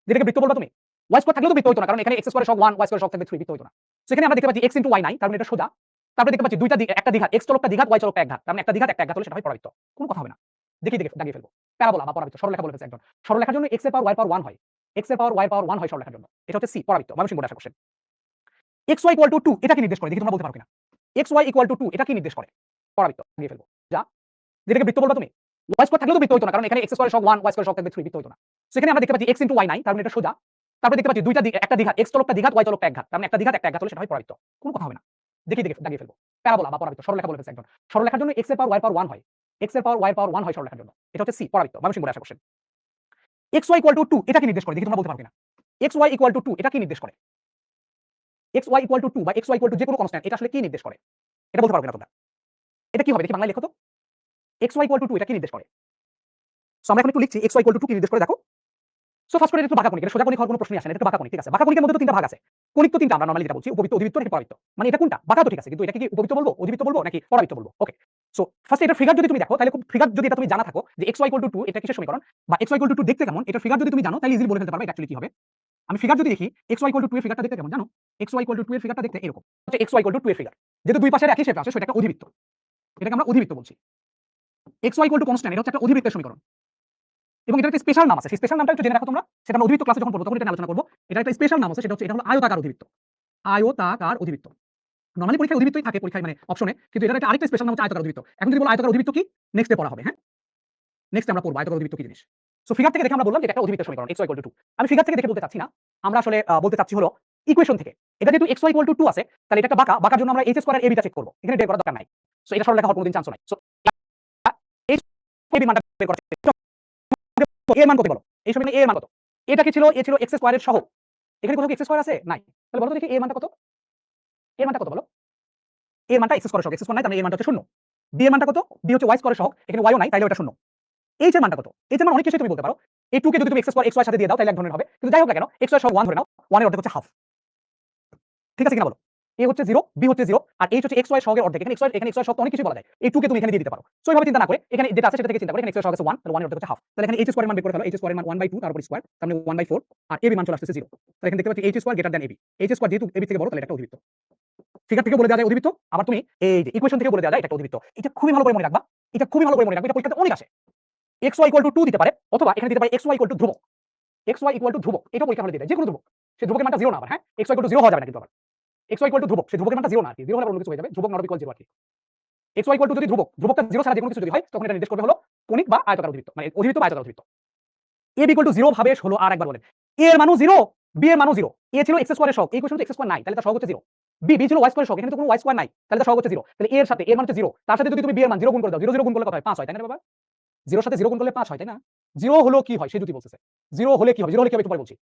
যেটাকে বৃত্ত বলবা তুমি? y স্কয়ার থাকলেও তো বৃত্ত হইতো না, কারণ এখানে x স্কয়ার সহগ 1, y স্কয়ার সহগ থাকবে 3, বৃত্ত হইতো না। সো এখানে আমরা দেখতে পাচ্ছি x * y নাই, তার মানে এটা সোজা। তারপরে দেখতে পাচ্ছি দুইটা দিক, একটা দ্বিঘাত, x চলকটা দ্বিঘাত, y চলকটা একঘাত। তার মানে একটা দ্বিঘাত একটা একঘাত হলে সেটা হয় পরাবৃত্ত। কোনো কথা হবে না। দেখি দেখে দাগিয়ে ফেলবো। প্যারাবোলা বা পরাবৃত্ত, সরলরেখা বলে ফেলছে একজন। সরলরেখার জন্য x এর পাওয়ার y এর পাওয়ার 1 হয়। x এর পাওয়ার y এর পাওয়ার 1 হয় সরলরেখার জন্য। এটা হচ্ছে সি, পরাবৃত্ত। ময়মনসিংহ বোর্ডে আসা কোশ্চেন। xy = 2, এটা কি নির্দেশ করে? দেখি তোমরা বলতে পারো কিনা। xy = 2, এটা কি নির্দেশ করে? পরাবৃত্ত। দাগিয়ে ফেলবো। যা, যেটাকে বৃত্ত বলবা তুমি? y স্কয়ার থাকলেও তো বৃত্ত হইতো না, কারণ এখানে x স্কয়ার সহগ 1, y স্কয়ার সহগ থাকবে 3, বৃত্ত হইতো না। সো এখানে আমরা দেখতে পাচ্ছি x * y নাই, তার মানে এটা সোজা। তারপরে দেখতে পাচ্ছি দুইটা দিক, একটা দ্বিঘাত x তলকটা দ্বিঘাত y তলকটা একঘাত, তার মানে একটা দ্বিঘাত একটা একঘাত হলে সেটা হয় পরাবৃত্ত। কোনো কথা হবে না, দেখি দেখে দাগিয়ে ফেলবো। প্যারাবোলা বা পরাবৃত্ত, সরলরেখা বলে ফেলছে একজন। সরলরেখার জন্য x এর পাওয়ার y এর পাওয়ার 1 হয়, x এর পাওয়ার y এর পাওয়ার 1 হয় সরলরেখার জন্য। এটা হচ্ছে সি, পরাবৃত্ত। ময়মনসিংহ বোর্ডে আসা কোশ্চেন। xy = 2 এটা কি নির্দেশ করে, দেখি তোমরা বলতে পারো কিনা। xy = 2 এটা কি নির্দেশ করে, xy = 2 বা xy = যে কোনো কনস্ট্যান্ট, এটা আসলে কি নির্দেশ করে, এটা বলতে পারো কিনা তোমরা। এটা কি হবে দেখি বাংলায় লেখো তো। xy = 2 এটা কি নির্দেশ করে। সো আমরা এখন একটু লিখছি xy = 2 কি নির্দেশ করে দেখো। সো ফার্স্ট করে একটু বাঁকা কণিক, এটা সোজা কণিক হওয়ার কোনো প্রশ্নই আসে না, এটা একটু বাঁকা কণিক, ঠিক আছে। বাঁকা কণিকের মধ্যে তো তিনটা ভাগ আছে, কণিক তো তিনটা, আমরা নরমালি যেটা বলছি উপবৃত্ত, অধিবৃত্ত নাকি পরাবৃত্ত। মানে এটা কোনটা বাঁকা তো ঠিক আছে, কিন্তু এটাকে কি উপবৃত্ত বলবো, অধিবৃত্ত বলবো নাকি পরাবৃত্ত বলবো। ওকে, সো ফার্স্ট এটা ফিগার যদি তুমি দেখো, তাহলে খুব ফিগার যদি এটা তুমি জানা থাকো যে xy = 2 এটা কিসের সমীকরণ বা xy = 2 দেখতে কেমন, এটা ফিগার যদি তুমি জানো তাহলে ইজিলি বলে ফেলতে পারবে এটা অ্যাকচুয়ালি কি হবে। আমি ফিগার যদি দেখি xy = 2 এর ফিগারটা দেখতে কেমন জানো, xy = 2 এর ফিগারটা দেখতে এরকম হচ্ছে। xy = 2 এর ফিগার যেহেতু দুই পাশের একই শেপ আছে, সেটা একটা অধিবৃত্ত, এটাকে আমরা অধিবৃত্ত বলছি। xy = কনস্ট্যান্ট, এটা হচ্ছে একটা অধিবৃত্তের সমীকরণ এবং এটার একটা স্পেশাল নাম আছে, সেই স্পেশাল নামটা একটু জেনে রাখো তোমরা, সেটা আমরা অধিবৃত্ত ক্লাসে যখন পড়বো তখন এটা নিয়ে আলোচনা করবো। এটা একটা স্পেশাল নাম আছে, সেটা হচ্ছে এটা হলো আয়তাকার অধিবৃত্ত। আয়তাকার অধিবৃত্ত নরমালি পরীক্ষায় অধিবৃত্তই থাকে, পরীক্ষায় মানে অপশনে, কিন্তু এটার একটা আরেকটা স্পেশাল নাম হচ্ছে আয়তাকার অধিবৃত্ত। এখন যদি বলো আয়তাকার অধিবৃত্ত কি, নেক্সটে পড়া হবে। হ্যাঁ, নেক্সট আমরা পড়বো আয়তাকার অধিবৃত্ত কি জিনিস। সো ফিগার থেকে দেখে আমরা বললাম যে এটা একটা অধিবৃত্তের সমীকরণ xy = 2। আমি ফিগার থেকে দেখে বলতে চাচ্ছি না, আমরা আসলে বলতে চাচ্ছি হলো ইকুয়েশন থেকে। এটা যেহেতু xy = 2 আছে, তাহলে এটা একটা বাঁকা, বাঁকার জন্য আমরা h স্কয়ার এর ab টা চেক করব, এখানে বের করার দরকার নাই। সো এটা সরলরেখা হওয়ার কোনোদিন চান্স নাই। সো h ab মানটা বের করা, a এর মান কত বলো, এই সমীকরণে a এর মান কত। এটা কি ছিল, a ছিল x স্কয়ার এর সহগ, এখানে কোথাও কি x স্কয়ার আছে, নাই। তাহলে বলো তো দেখি a এর মানটা কত, a এর মানটা কত বলো। a এর মানটা x স্কয়ার এর সহগ, x স্কয়ার নাই, তার মানে a এর মানটা হচ্ছে 0। b এর মানটা কত, b হচ্ছে y স্কয়ার এর সহগ, এখানে y ও নাই, তাইলে ওটা 0। h এর মানটা কত, h এর মান অনেক কিছু তুমি বলতে পারো। এই 2 কে যদি তুমি x স্কয়ার x y এর সাথে দিয়ে দাও তাহলে এক ধরনের হবে, কিন্তু যাই হোক না কেন x এর সহগ 1 ধরে নাও, 1 এর অর্ধেক হচ্ছে হাফ। ঠিক আছে কিনা বলো। a হচ্ছে 0, b হচ্ছে 0 আর h হচ্ছে x y সহগের অর্ধেক। এখানে x y সহগ তো অনেক কিছু বলা যায়, এই 2 কে তুমি এখানে দিয়ে দিতে পারো। সো এইভাবে চিন্তা না করে এখানে যেটা আছে সেটা থেকে চিন্তা করে, এখানে x এর সহগ আছে 1, তাহলে 1 এর অর্ধেক হচ্ছে হাফ। তাহলে এখানে h স্কয়ার এর মান বের করে ফেলো, h স্কয়ার এর মান 1/2 তার উপর স্কয়ার, তার মানে 1/4 আর ab মান চলে আসছে 0। তাহলে এখানে দেখতে পাচ্ছি h square greater than ab, h square যেহেতু ab থেকে বড় তাহলে এটা অধিবৃত্ত। ফিগার থেকে বলে দেওয়া যায় অধিবৃত্ত, আবার তুমি এই যে ইকুয়েশন থেকে বলে দেওয়া যায় এটা একটা অধিবৃত্ত। এটা খুবই ভালো করে মনে রাখবা, এটা খুবই ভালো করে মনে রাখবা, এটা পরীক্ষাতে অনেক আসে। xy = 2 দিতে পারে, অথবা এখানে দিতে পারে xy = ধ্রুবক, xy = ধ্রুবক, এটা পরীক্ষা হলে দিতে যে কোনো ধ্রুবক, সেই ধ্রুবকের মানটা 0 না আবার। হ্যাঁ, xy = 0 হওয়া যাবে না কিন্তু আবার, xy = ধ্রুবক, সেই ধ্রুবকের মানটা 0 না আর কি, 0 হলে অন্য কিছু হয়ে যাবে, ধ্রুবক নট ইকুয়াল 0 আর কি। xy = যদি ধ্রুবক, ধ্রুবকটা 0 ছাড়া যে কোনো কিছু যদি হয় তখন এটা নির্দেশ করবে হলো কণিক বা আয়তাকার অধিবৃত্ত, মানে অধিবৃত্ত বা আয়তাকার অধিবৃত্ত। ab = 0 ভাবে হলো, আর একবার বলেন a এর মানও 0, b এর মানও 0। a ছিল x স্কয়ার এর সহগ, এই কোশ্চেনে তো x স্কয়ার নাই, তাহলে তার সহগ হচ্ছে 0। b ছিল y স্কয়ার এর সহগ, এখানে তো কোনো y স্কয়ার নাই, তাহলে তার সহগ হচ্ছে 0। তাহলে a এর সাথে a এর মান হচ্ছে 0, তার সাথে যদি তুমি b এর মান 0 গুণ করে দাও, 0 0 গুণ করলে কত হয়, 5 হয়, তাই না রে বাবা। 0 এর সাথে 0 গুণ করলে 5 হয়, তাই না। 0 হলো কি হয়, সে যদি বলতেছে 0 হলে কি হবে, 0 হলে কি হবে একটু পরে বলছি।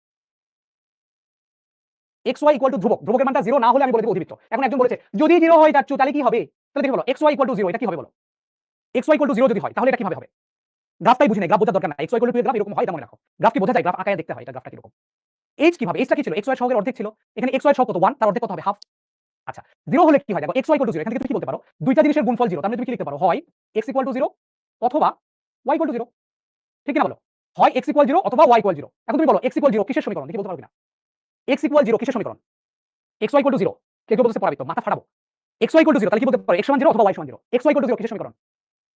xy = ধ্রুবক, ধ্রুবকের মানটা 0 না হলে আমি বলে দেব অধিবৃত্ত। এখন একজন বলেছে যদি 0 হয় তার তাহলে কি হবে, তাহলে দেখি বলো xy = 0 এটা কি হবে বলো। xy = 0 যদি হয় তাহলে এটা কিভাবে হবে, গ্রাফটাই বুঝি নাই, গ্রাফ বোঝার দরকার নাই। xy = 2 এর গ্রাফ এরকম হয়, এটা মনে রাখো। গ্রাফ কি বোঝা যায়, গ্রাফ আঁকায়া দেখতে হয়, এটা গ্রাফটা কিরকম। h কিভাবে, h টা কি ছিল, xy এর সহগের অর্ধেক ছিল, এখানে xy এর সহগ কত 1, তার অর্ধেক কত হবে হাফ। আচ্ছা 0 হলে কি হয় দেখো, xy = 0, এখান থেকে তুমি কি বলতে পারো, দুইটা জিনিসের গুণফল 0, তার মানে তুমি কি লিখতে পারো, হয় x = 0 অথবা y = 0, ঠিক কি না বলো, হয় x = 0 অথবা y = 0। এখন তুমি বলো x = 0 কিসের সমীকরণ, দেখি বলতে পারো কিনা। x = 0 কিসের সমীকরণ, xy = 0, কেউ কেউ বলতেছে পরাবৃত্ত, মাথা ফাটাবো। xy = 0 তাহলে কি বলতে পারো, x = 0 অথবা y = 0। xy = 0 কিসের সমীকরণ,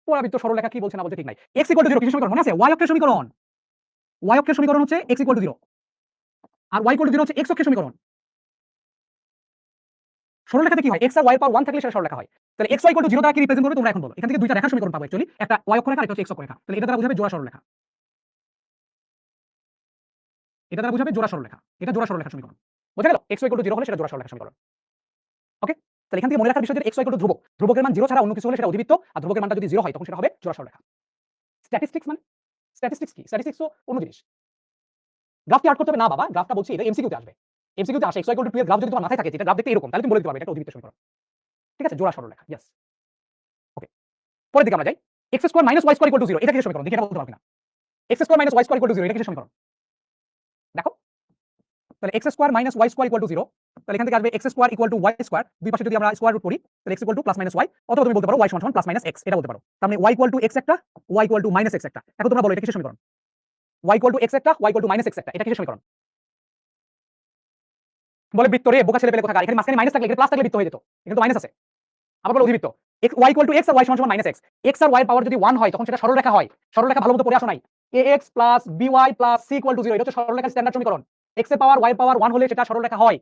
পরাবৃত্ত সরলরেখা কি বলছে না বলছে ঠিক নাই। x = 0 কিসের সমীকরণ মনে আছে, y অক্ষের সমীকরণ, y অক্ষের সমীকরণ হচ্ছে x = 0 আর y = 0 হচ্ছে x অক্ষের সমীকরণ। সরলরেখাতে কি হয়, x আর y এর পাওয়ার 1 থাকলে সেটা সরলরেখা হয়। তাহলে xy = 0 দ্বারা কি রিপ্রেজেন্ট করবে তোমরা এখন বলো। এখান থেকে দুইটা রেখার সমীকরণ পাবো অ্যাকচুয়ালি, একটা y অক্ষ রেখা আর একটা হচ্ছে x অক্ষ রেখা। তাহলে এটা দ্বারা বোঝাবে জোড়া সরলরেখা, এটা দ্বারা বোঝাবে জোড়া সরলরেখা, এটা জোড়া সরলরেখার সমীকরণ। বোঝা গেল, xy = 0 হলে সেটা জোড়া সরলরেখার সমীকরণ। ওকে, তাহলে এখান থেকে মনে রাখার বিষয় যে xy = ধ্রুবক, ধ্রুবকের মান 0 ছাড়া অন্য কিছু হলে সেটা অধিবৃত্ত, আর ধ্রুবকের মানটা যদি 0 হয় তখন সেটা হবে জোড়া সরলরেখা। স্ট্যাটিস্টিক্স মানে, স্ট্যাটিস্টিক্স কি, স্ট্যাটিস্টিক্স তো অন্য জিনিস। গ্রাফ কি আর্ট করতে হবে না বাবা, গ্রাফটা বলছি এটা এমসিকিউ তে আসবে, এমসিকিউ তে আসে xy = 2 এর গ্রাফ যদি তোমার মাথায় থাকে, যেটা গ্রাফ দেখতে এরকম, তাহলে তুমি বলে দিতে পারবে এটা অধিবৃত্ত সমীকরণ। ঠিক আছে, জোড়া সরলরেখা, ইয়েস। ওকে, পরের দিকে আমরা যাই। x² - y² = 0 এটা কিসের সমীকরণ, দেখি এটা বলতে পারো কিনা। x² - y² = 0 এটা কিসের সমীকরণ দেখো। তাহলে x² - y² = 0, তাহলে এখান থেকে আসবে x² = y², দুই পাশে যদি আমরা স্কয়ার রুট করি তাহলে x = +- y, অথবা তুমি বলতে পারো y = +- x, এটা বলতে পারো। তার মানে y = x একটা, y = -x একটা। এখন তোমরা বলো এটা কিসের সমীকরণ, y = x একটা, y = -x একটা, এটা কিসের সমীকরণ। বলে বৃত্ত রে, বোকা ছেলে পেলে কোথাকার, এখানে মাঝখানে মাইনাস থাকলে এটা প্লাস থাকলে বৃত্ত হয়ে যেত, এখানে তো মাইনাস আছে। আবার বলো অধিবৃত্ত, y = x আর y = -x, x আর y এর পাওয়ার যদি 1 হয় তখন সেটা সরলরেখা হয়। সরলরেখা ভালোমতো পড়ে আসো নাই, ax + by + c = 0, এটা হচ্ছে সরলরেখার স্ট্যান্ডার্ড সমীকরণ। x এর পাওয়ার y এর পাওয়ার 1 হলে সেটা সরলরেখা হয়,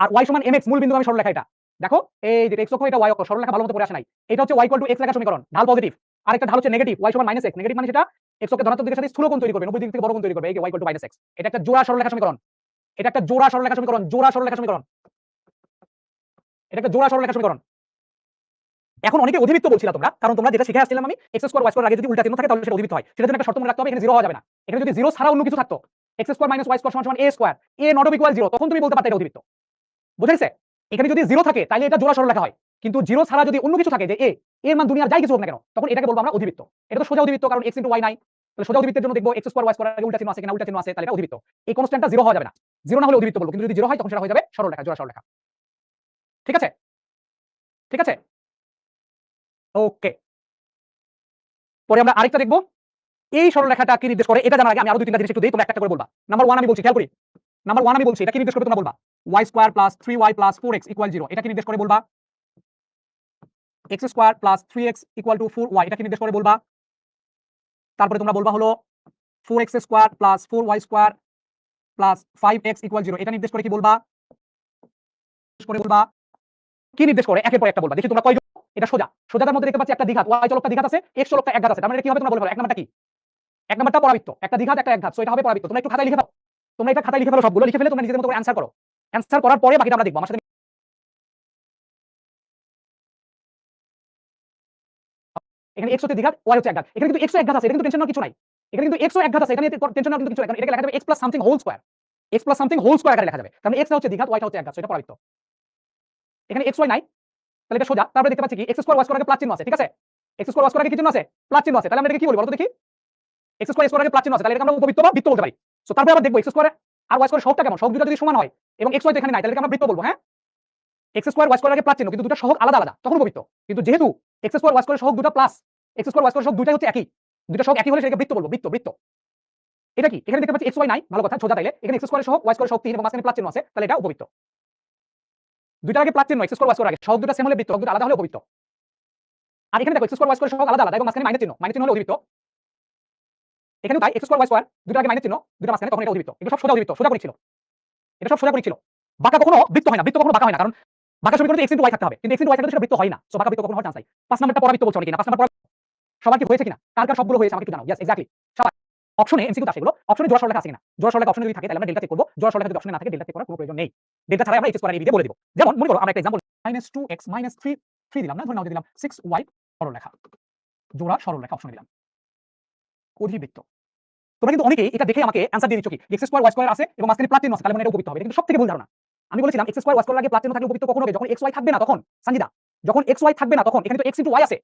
আর y = mx মূল বিন্দুগামী সরলরেখা এটা। দেখো এই যে x অক্ষ, এটা y অক্ষ, সরলরেখা ভালোমতো পড়ে আসে নাই। এটা হচ্ছে y = x রেখার সমীকরণ, ঢাল পজিটিভ, আর একটা ঢাল হচ্ছে নেগেটিভ, y = -x, নেগেটিভ মানে সেটা x অক্ষের ধনাত্মক দিকের সাথে স্থূল কোণ তৈরি করবে, 90 দিক থেকে বড় কোণ তৈরি করবে, এই যে y = -x, এটা একটা জোড়া সরলরেখা সমীকরণ। এটা একটা জোড়া সরলরেখা সমীকরণ, জোড়া সরলরেখা সমীকরণ, এটা একটা জোড়া সরলরেখা সমীকরণ। এখন অনেকে অধিবৃত্ত বলছিলা তোমরা, কারণ তোমরা যেটা শিখে আসছিলাম আমি x স্কয়ার y স্কয়ার আগে যদি উল্টা চিহ্ন থাকে তাহলে সেটা অধিবৃত্ত হয়। সেটার জন্য একটা শর্ত মনে রাখতে হবে, এখানে 0 হওয়া যাবে না। এখানে যদি 0 ছাড়া অন্য কিছু থাকতো, x square minus y square সমান a square, a not equal 0, তখন তুমি বলতে পারতে এটা অধিবৃত্ত। বুঝাইছে? এখানে যদি 0 থাকে তাহলে এটা জোড়া সরলরেখা হয়, কিন্তু 0 ছাড়া যদি অন্য কিছু থাকে, যে a এর মান দুনিয়ার যাই কিছু হোক না কেন, তখন এটাকে বলবো আমরা অধিবৃত্ত। এটা তো সোজা অধিবৃত্ত, কারণ x y নাই। তাহলে সোজা অধিবৃত্তের জন্য দেখবো x স্কয়ার y স্কয়ার আগে উল্টা চিহ্ন আছে কিনা, উল্টা চিহ্ন আছে, তাহলে এটা অধিবৃত্ত। এই কনস্ট্যান্টটা 0 হওয়া যাবে না। 0 না হলে অধিবৃত্ত বলবো, কিন্তু যদি 0 হয় তখন সেটা হয়ে যাবে সরলরেখা, জোড়া সরলরেখা। ঠিক আছে? ঠিক আছে? ওকে। পরে আমরা আরেকটা দেখবো, এই সরলরেখাটা কি নির্দেশ করে এটা জানার আগে আমি আরো দুই তিনটা জিনিস একটু দেই, তোমরা একটা করে বলবা। নাম্বার 1 আমি বলছি, খেয়াল করি। নাম্বার 1 আমি বলছি, এটা কি নির্দেশ করে তোমরা বলবা। y square plus 3y plus 4x equal 0, এটা কি নির্দেশ করে বলবা। x square plus 3x equal to 4y, এটা কি নির্দেশ করে বলবা। তারপরে তোমরা বলবা হলো 4x square plus 4y square plus 5x equal 0, এটা নির্দেশ করে কি বলবা। করে বলবা কি নির্দেশ করে, একের পর একটা বলবা। দেখি তোমরা কয়জন। এটা সোজা, সোজাটার মধ্যে দেখতে পাচ্ছি একটা দ্বিঘাত, y চলকটা দ্বিঘাত আছে, x চলকটা একঘাত আছে। তার মানে এটা কি হবে তোমরা বলে ফেলো। এক নাম্বারটা কি, এক নাম্বারটা পরাবৃত্ত, একটা দ্বিঘাত একটা একঘাত, সো এটা হবে পরাবৃত্ত। তোমরা একটু খাতায় লিখে ফেলো, তোমরা এটা খাতায় লিখে ফেলো, সবগুলো লিখে ফেলে তোমরা নিজেদের মতো করে অ্যানসার করো। অ্যানসার করার পরে বাকিটা আমরা দেখবো। আমার সাথে এখানে x হচ্ছে দ্বিঘাত, y হচ্ছে একঘাত। এখানে কিন্তু x ও একঘাত আছে, এটা কিন্তু টেনশন নেওয়ার কিছু নাই। এখানে কিন্তু x ও একঘাত আছে, এখানে টেনশন নেওয়ার কিন্তু কিছু নাই, কারণ এটাকে লেখা যাবে x plus something whole square, x plus something whole square আকারে লেখা যাবে। কারণ x টা হচ্ছে দ্বিঘাত, y টা হচ্ছে একঘাত, সো এটা পরাবৃত্ত। এখানে x y নাই, তাহলে এটা সোজা। তারপরে দেখতে পাচ্ছি কি x স্কয়ার y স্কয়ার আগে প্লাস চিহ্ন আছে, ঠিক আছে। x স্কয়ার y স্কয়ার আগে কি চিহ্ন আছে, প্লাস চিহ্ন আছে। তাহলে আমরা এটাকে কি বলবো বলো তো দেখি। x স্কয়ার y স্কয়ার আগে প্লাস চিহ্ন আছে, তাহলে এটাকে আমরা উপবৃত্ত বা বৃত্ত বলতে পারি। সো তারপরে আবার দেখবো x স্কয়ার আর y স্কয়ার সহগটা কেমন, সহগ দুটো যদি সমান হয় এবং x y তো এখানে নাই, তাহলে এটাকে আমরা বৃত্ত বলবো। হ্যাঁ, x স্কয়ার y স্কয়ার আগে প্লাস চিহ্ন, কিন্তু দুটো সহগ আলাদা আলাদা, তখন উপবৃত্ত। কিন্তু যেহেতু x স্কয়ার y স্কয়ার সহগ দুটো plus, x square y square সহগ দুটোই হচ্ছে একই, দুটো সহগ একই হলে সেটাকে বৃত্ত বলবো, বৃত্ত বৃত্ত। এটা কি, এখানে দেখতে পাচ্ছি x y নাই, ভালো কথা, সোজা। তাইলে এখানে x স্কয়ার সহগ y স্কয়ার সহগ 3 এবং মাঝখানে প্লাস চিহ্ন আছে, তাহলে এটা উপবৃত্ত। দুইটার আগে প্লাস চিহ্ন, x স্কয়ার y স্কয়ার আগে, সহগ দুটো সেম হলে বৃত্ত, সহগ দুটো আলাদা হলে উপবৃত্ত। আর এখানে দেখো x স্কয়ার y স্কয়ার সহগ আলাদা আলাদা এবং মাঝখানে মাইনাস চিহ্ন, মাইনাস চিহ্ন হলে অধিবৃত্ত। এখানে তাই x স্কয়ার y স্কয়ার দুটো আগে মাইনাস চিহ্ন, দুটো মাঝখানে, তখন এটা অধিবৃত্ত। এগুলো সব সোজা অধিবৃত্ত, সোজা করে ছিল। এটা সব সোজা করে ছিল। বাঁকা কখনো বৃত্ত হয় না, বৃত্ত কখনো বাঁকা হয় না, কারণ বাঁকা সমীকরণে x y থাকতে হবে, কিন্তু x y থাকলে সেটা বৃত্ত হয় না, সো বাঁকা বৃত্ত কখনো হওয়ার চান্স নাই। 5 নাম্বারটা পরাবৃত্ত বলছো নাকি না, 5 নাম্বার সবার কি হয়েছে কিনা, কার কার সবগুলো হয়েছে আমাকে একটু জানাও। ইয়েস, এক্স্যাক্টলি সবার। অপশনে এমসিকিউ আসে এগুলো, অপশনে জোড়া সরলরেখা আছে কিনা। জোড়া সরলরেখা অপশনে যদি থাকে তাহলে আমরা ডেল্টা চেক করব, জোড়া সরলরেখা যদি অপশনে না থাকে ডেল্টা চেক করার কোনো প্রয়োজন নেই। ডেল্টা ছাড়াই আমরা x স্কয়ার a b দিয়ে বলে দিব। যেমন মনে করো আমরা একটা एग्जांपल -2x -3 দিলাম না, ধরে নাও যে দিলাম 6y সরলরেখা, জোড়া সরলরেখা অপশনে দিলাম, অধিবৃত্ত। তোমরা কিন্তু অনেকেই এটা দেখে আমাকে অ্যানসার দিয়ে দিচ্ছ কি x স্কয়ার y স্কয়ার আছে এবং মাঝখানে প্লাস চিহ্ন আছে, তাহলে মানে এটা উপবৃত্ত হবে। এটা কিন্তু সবথেকে ভুল ধারণা। আমি বলেছিলাম x স্কয়ার y স্কয়ার আগে প্লাস চিহ্ন থাকলে উপবৃত্ত কখন হবে, যখন x y থাকবে না তখন। সঞ্জিদা, যখন x y থাকবে না তখন। এখানে তো x y আছে,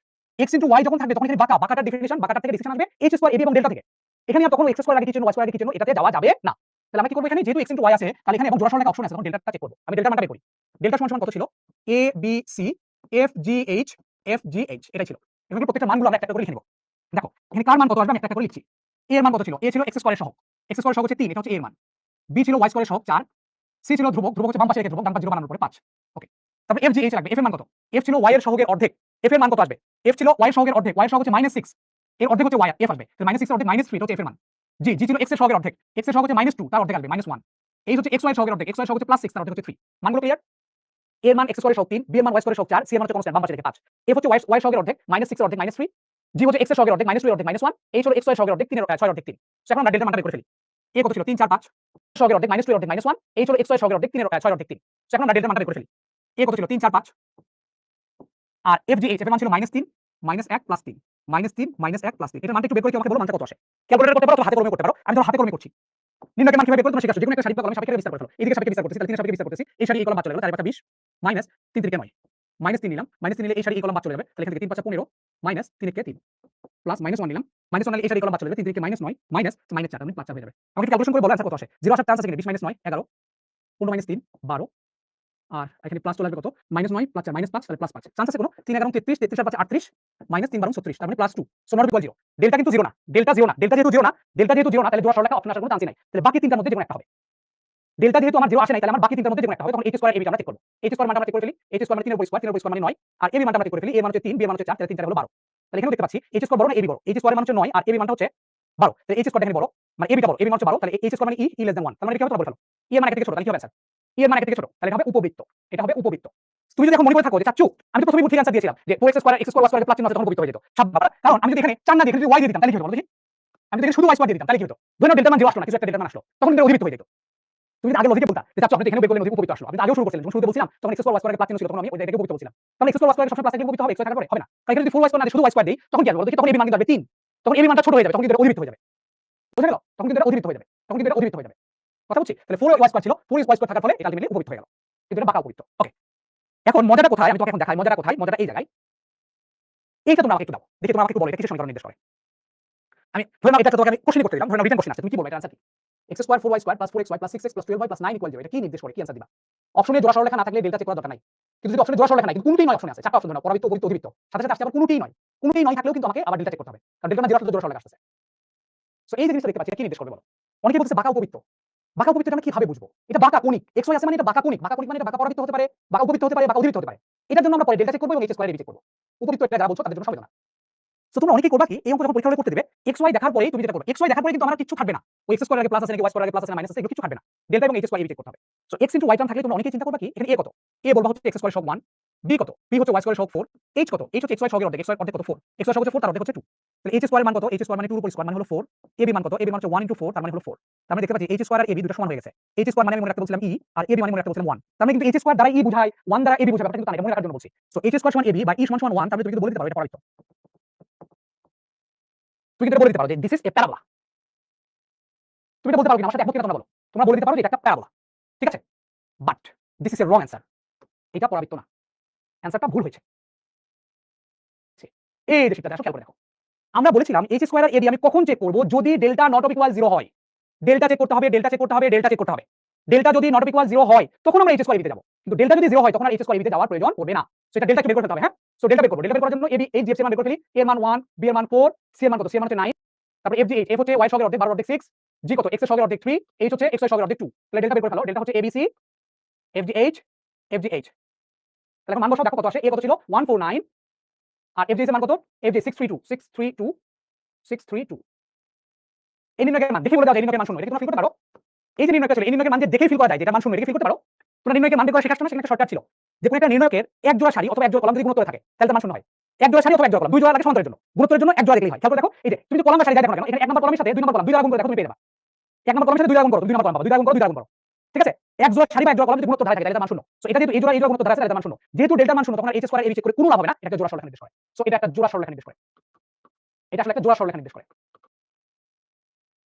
x y যখন থাকবে তখন এখানে বাঁকা, বাঁকাটার ডেফিনিশন, বাঁকাটার থেকে ডিসিশন আসবে h স্কয়ার a b এবং ডেল্টা থেকে। এখানে আর তখন x স্কয়ার আগে কি চিহ্ন y স্কয়ার আগে কি চিহ্ন, এটাতে যাওয়া যাবে না। তাহলে আমরা কি করব, এখানে যেহেতু x y আছে তাহলে এখানে এবং জোড়া সরলরেখা অপশন আছে, তখন ডেল্টাটা চেক করব। আমি ডেল্টার মানটা বের করি। ডেল্টা সমান কত ছিল, a b c f g h f g h, এটাই ছিল। এবং প্রত্যেকটা মানগুলো আমরা একটা করে লিখে নেব। দেখো এখানে কার মান কত আসবে আমি একটা করে লিখছি। a এর মান কত ছিল, a ছিল x স্কয়ারের সহগ, x স্কয়ারের সহগ হচ্ছে 3, এটা হচ্ছে a এর মান। b ছিল y স্কয়ারের সহগ 4, c ছিল ধ্রুবক, ধ্রুবক হচ্ছে বাম পাশে রেখে ধ্রুবক, ডান পাশে 0 বানানোর পরে 5। ওকে, তারপর f g h লাগবে, f এর মান কত, f ছিল y এর সহগের অর্ধেক, f এর মান কত আসবে, f ছিল y এর সহগের অর্ধেক, y এর সহগ হচ্ছে -6, এর অর্ধেক হচ্ছে y, f আসবে, তাহলে -6 এর অর্ধেক -3, এটা হচ্ছে f এর মান। g ছিল x এর সহগের অর্ধেক, x এর সহগ হচ্ছে -2, তার অর্ধেক আসবে -1, এই হচ্ছে x y এর সহগের অর্ধেক, x y এর সহগ হচ্ছে +6, তার অর্ধেক হচ্ছে 3। মানগুলো ক্লিয়ার। a এর মান x স্কয়ারের সহগ 3, b এর মান y স্কয়ারের সহগ 4, c এর মান হচ্ছে কনস্ট্যান্ট বাম পাশে রেখে 5, f হচ্ছে y এর সহগের অর্ধেক, -6 এর অর্ধেক -3, g হচ্ছে x এর সহগের অর্ধেক, -2 এর অর্ধেক -1, h হলো x y এর সহগের অর্ধেক, 3 এর 6 এর অর্ধেক 3। সো এখন আমরা ডেল্টা মানটা বের করে ফেলি। a কত ছিল, 3 4 5, সহগের অর্ধেক -2 এর অর্ধেক -1, h হলো x y এর সহগের অর্ধেক, 3 এর 6 এর অর্ধেক 3। সো এখন আমরা ডেল্টা মানটা বের করে ফেলি। a কত ছিল, 3 4 5, আর f g h এর মান ছিল -3 -1 + 3 -3 -1 + 3। এটার মানটা একটু বের করে আমাকে বলো মানটা কত আসে। ক্যালকুলেটর করতে পারো, তো হাতে কলমে করতে পারো, আমি ধরো হাতে কলমে করছি। নির্ণয়ের মান কিভাবে বের করতে তোমরা শিখেছো, যেকোনো একটা সারি কলমে সাপেক্ষে বিস্তার করে ফেলো। এদিকে সাপেক্ষে বিস্তার করতেছি, তাহলে 3 সাপেক্ষে বিস্তার করতেছি, এই সারি এই কলম বাদ চলে গেল, 4 5 20 মাইনাস 3 3 9, -3 নিলাম, -3 নিলে এই সারি এই কলম বাদ চলে যাবে, তাহলে এখান থেকে 3 5 15 মাইনাস 3 1 3 প্লাস -1 নিলাম, -1 নিলে এই সারি এই কলম বাদ চলে যাবে, 3 3 -9 মাইনাস -4, তার মানে +4 হয়ে যাবে। আমাকে ক্যালকুলেশন করে বলো অ্যানসার কত আসে। 0 আসার চান্স আছে কিনা, 20 - 9 11, 15 - 3 12, আর এখানে প্লাস চলে আসবে কত, -9 + 4 -5, তাহলে +5 চান্স আছে কোনো। 3 11 33, 33 আর 5 38, -3 12 36, তার মানে +2, সো নট ইকুয়াল 0। ডেল্টা কিন্তু 0 না, ডেল্টা 0 না, ডেল্টা যেহেতু 0 না, তাহলে জোড়া সরলরেখা অপশন আসার কোনো চান্সই নাই। তাহলে বাকি তিনটার মধ্যে যেকোনো একটা হবে। ডেল্টা যেহেতু আমার 0 আসে নাই, তাহলে আমার বাকি তিনটার মধ্যে যেকোনো একটা হবে, তখন h স্কয়ার a b আমরা চেক করব। h স্কয়ার মানটা আমরা চেক করে ফেলি, h স্কয়ার মানে 3 এর উপর স্কয়ার, 3 এর উপর স্কয়ার মানে 9, আর a b মানটা আমরা চেক করে ফেলি, a মান হচ্ছে 3, b মান হচ্ছে 4, তাহলে 3 4 হলো 12। তাহলে এখানেও দেখতে পাচ্ছি h স্কয়ার বড় না a b বড়, h স্কয়ার মান হচ্ছে 9 আর a b মানটা হচ্ছে 12, তাহলে h স্কয়ারটা এখানে বড়, মানে a b টা বড়, a b মান হচ্ছে 12, তাহলে h স্কয়ার মানে e less than 1, তার মানে কি হবে তোমরা বলে ফেলো। e এর মান 1 থেকে ছোট, তাহলে কি হবে স্যার, e এর মান 1 থেকে ছোট, তাহলে এটা হবে উপবৃত্ত, এটা হবে উপবৃত্ত। তুমি যদি এখন মনে করে থাকো যে চাচ্চু আমি তো প্রথমেই ঠিক অ্যানসার দিয়েছিলাম যে 4x square x square y square plus চিহ্ন আছে তখন উপবৃত্ত হয়ে যেত, সাব্বাস। কারণ আমি যদি এখানে 4 না দিয়ে যদি y দিয়ে দিতাম তাহলে কি হতো বলো দেখি, আমি যদি এখানে শুধু y স্কয়ার দিয়ে দিতাম তাহলে কি হতো, ধরে নাও ডেল্টা মান 0 আসলো না, কিছু একটা ডেল্টা মান আসলো, তখন এটা অধিবৃত্ত হয়ে যেত। তুমি যদি আগে লজিকে বলতা যে চাচ্ছ আপনি এখানে বের করলেন নদী উপবিত আসলো, আপনি আগেও শুরু করছিলেন, যখন শুরুতে বলছিলাম তখন x স্কয়ার y স্কয়ারের প্লাস চিহ্ন ছিল, তখন আমি ওই জায়গাটাকে উপবিত বলছিলাম। তাহলে x স্কয়ার y স্কয়ারের সবসময় প্লাস চিহ্ন উপবিত হবে, x থাকার পরে হবে না। তাই এখানে যদি ফুল y স্কয়ার না দিয়ে শুধু y স্কয়ার দেই, তখন কি হবে বলতো, তখন ab মান কিন্তু আসবে 3, তখন ab মানটা ছোট হয়ে যাবে, তখন কিন্তু এটা অধিবৃত্ত হয়ে যাবে। বুঝা গেল? তখন কিন্তু এটা অধিবৃত্ত হয়ে যাবে, তখন কিন্তু এটা অধিবৃত্ত হয়ে যাবে। কথা বুঝছি? তাহলে 4y স্কয়ার ছিল, 4y স্কয়ার থাকার ফলে এটা আলটিমেটলি উপবৃত্ত হয়ে গেল, কিন্তু এটা বাঁকা উপবৃত্ত। ওকে, এখন মজাটা কোথায় আমি তোমাকে এখন দেখাই, মজাটা কোথায়, মজাটা এই জায়গায়। এইটা তোমরা আমাকে একটু দাও, দেখি তোমরা আমাকে একটু বলো এটা কিসের সমীকরণ নির্দেশ করে। আমি ধরে নাও এটা তোমাকে আমি কোশ্চেন করতে দিলাম, ধরে নাও রিটেন কোশ্চেন আছে, তুমি কি বলবে এটা আনসার কি? x square 4y square plus 4xy plus 6x plus 12y plus 9 equal 0, এটা কি নির্দেশ করে, কি আনসার দিবা? অপশনে জোড়া সরলরেখা না থাকলে ডেল্টা চেক করার দরকার নাই, কিন্তু যদি অপশনে জোড়া সরলরেখা নাই, কিন্তু কোনটাই নয়, অপশনে আছে চারটা অপশন ধরে নাও, পরাবৃত্ত, উপবৃত্ত, অধিবৃত্ত, সাথে সাথে আসছে আবার কোনটাই নয়, কোনটাই নয় থাকলেও কিন্তু আমাকে আবার ডেল্টা চেক করতে হবে, কারণ ডেল্টা না জোড়া জোড়া সরলরেখা আসছে। সো এই যে জিনিসটা দেখতে পাচ্ছি, এটা কি নির্দেশ করবে বলো? অনেকে বলছে বাঁকা উপবৃত্ত, বাঁকা উপবৃত্ত আমরা কিভাবে বুঝবো? এটা বাঁকা কোণিক, x y আছে মানে এটা বাঁকা কোণিক, বাঁকা কোণিক মানে এটা বাঁকা পরাবৃত্ত হতে পারে, বাঁকা উপবৃত্ত হতে পারে, বাঁকা অধিবৃত্ত হতে পারে। এটার জন্য আমরা পরে ডেল্টা চেক করব এবং h স্কয়ার এর চেক করব। উপবৃত্ত এটা যারা বলছো তাদের জন্য সমাধান। সো তোমরা অনেকেই করবা কি, এই অঙ্ক যখন পরীক্ষা হলে করতে দেবে, x y দেখার পরেই তুমি যেটা করবে, x y দেখার পরে কিন্তু আমার কিছু থাকবে না, ওই x স্কয়ার আগে প্লাস আছে নাকি y স্কয়ার আগে প্লাস আছে না মাইনাস আছে এগুলো কিছু থাকবে না, ডেল্টা এবং h স্কয়ার এর চেক করতে হবে। সো x y টার্ম থাকলে তোমরা অনেকেই চিন্তা করবা কি, এখানে a কত, a বলবা হচ্ছে x স্কয়ার সহগ 1, b কত, b হচ্ছে y স্কয়ার সহগ 4, h কত, h হচ্ছে x y সহগের অর্ধেক, x y অর্ধেক কত 4, x y সহগ হচ্ছে 4 তার অর্ধেক হচ্ছে 2, তাহলে h স্কয়ার এর মান কত, h স্কয়ার মানে 2 এর উপর স্কয়ার মানে হলো 4, ab মান কত, ab মান হচ্ছে 1 * 4 তার মানে হলো 4, তার মানে দেখতে পাচ্ছি h স্কয়ার আর ab দুটো সমান হয়ে গেছে, h স্কয়ার মানে আমি মনে রাখতে বলছিলাম e আর ab মানে মনে রাখতে বলছিলাম 1, তার মানে কিন্তু h স্কয়ার দ্বারা e বুঝায় 1 দ্বারা ab বুঝায়, ব্যাপারটা কিন্তু তা না, এটা মনে রাখার জন্য বলছি। সো h স্কয়ার সমান ab বা e সমান 1, তার মানে তুমি কিন্তু বলে দিতে পারো এটা পরাবৃত্ত, তুমি কিন্তু বলে দিতে পারো যে দিস ইজ এ প্যারাবোলা। তুমি এটা বলতে পারো কিনা আমার সাথে একমত কিনা তোমরা বলো, তোমরা বলে দিতে পারো যে এটা একটা প্যারাবোলা, ঠিক আছে, but this is a wrong answer, এটা পরাবৃত্ত না, অ্যান্সারটা ভুল হয়েছে। এই যে সেটা আসলে খেয়াল করে দেখো, আমরা বলেছিলাম h স্কয়ার আর ab আমি কখন চেক করব, যদি ডেল্টা নট অফ ইকুয়াল 0 হয়, ডেল্টা চেক করতে হবে, ডেল্টা চেক করতে হবে, ডেল্টা চেক করতে হবে, ডেল্টা যদি নট অফ ইকুয়াল 0 হয় তখন আমরা h স্কয়ার ab তে যাব, কিন্তু ডেল্টা যদি 0 হয় তখন আর h স্কয়ার ab তে যাওয়ার প্রয়োজন পড়বে না। সো এটা ডেল্টাকে বের করতে হবে, হ্যাঁ, সো ডেল্টা বের করব, ডেল্টা বের করার জন্য ab h g এর মান বের করে ফেলি, a এর মান 1, b এর মান 4, c এর মান কত, c এর মান হচ্ছে 9, তারপর f g h, f হচ্ছে y সহগের অর্ধেক 12 অর্ধেক 6, g কত, x এর সহগের অর্ধেক 3, h হচ্ছে x এর সহগের অর্ধেক 2, তাহলে ডেল্টা বের করে ফেলো, ডেল্টা হচ্ছে abc f g h f g h, তাহলে এখন মান বসাও, দেখো কত আসে, a কত ছিল 149 আর f g এর মান কত, f g 632 এই নির্ণয়ের মান দেখে বলে দাও যে এই নির্ণয়ের মান শূন্য, এটা কি তোমরা ফিল করতে পারো? এই যে নির্ণয়টা ছিল, এই নির্ণয়ের মান যে দেখে ফিল করা যায় যে এটা মান শূন্য, এটা ফিল করতে পারো? তোমরা নির্ণয়কে মান বের করা শেখাচ্ছ না, সেখানে একটা শর্টকাট ছিল যে কোন একটা নির্ণয়কের এক জোড়া সারি অথবা এক জোড়া কলাম যদি গুণোত্তরে থাকে তাহলে তার মান শূন্য হয়। এক জোড়া সারি অথবা এক জোড়া কলাম, দুই জোড়া লাগে সমান্তরের জন্য, গুণোত্তরের জন্য এক জোড়া দেখলেই হয়। খেয়াল করে দেখো, এই যে তুমি যদি কলাম বা সারি যাই দেখো না কেন, এখানে এক নম্বর কলামের সাথে দুই নম্বর কলাম দুই জোড়া গুণ করে দেখো তুমি পেয়ে যাবে। এক নম্বর কলামের সাথে দুই জোড়া গুণ করো, দুই নম্বর কলাম পাবা, দুই জোড়া গুণ করো, দুই জোড়া গুণ করো, ঠিক আছে? এক জোড়া সারি বা এক জোড়া কলাম যদি গুণোত্তর ধারা থাকে তাহলে তার মান শূন্য। সো এটা যেহেতু এই জোড়া গুণোত্তর ধারা আছে তাহলে তার মান শূন্য, যেহেতু ডেল্টা মান শূন্য তখন আর h স্কয়ার এর চেক করে কোনো লাভ হবে না, এটা একটা জোড়া সরলরেখা নির্দেশ করে। সো এটা একটা জোড়া সরলরেখা নির্দেশ করে, এটা আসলে একটা জোড়া সরলরেখা নির্দেশ করে,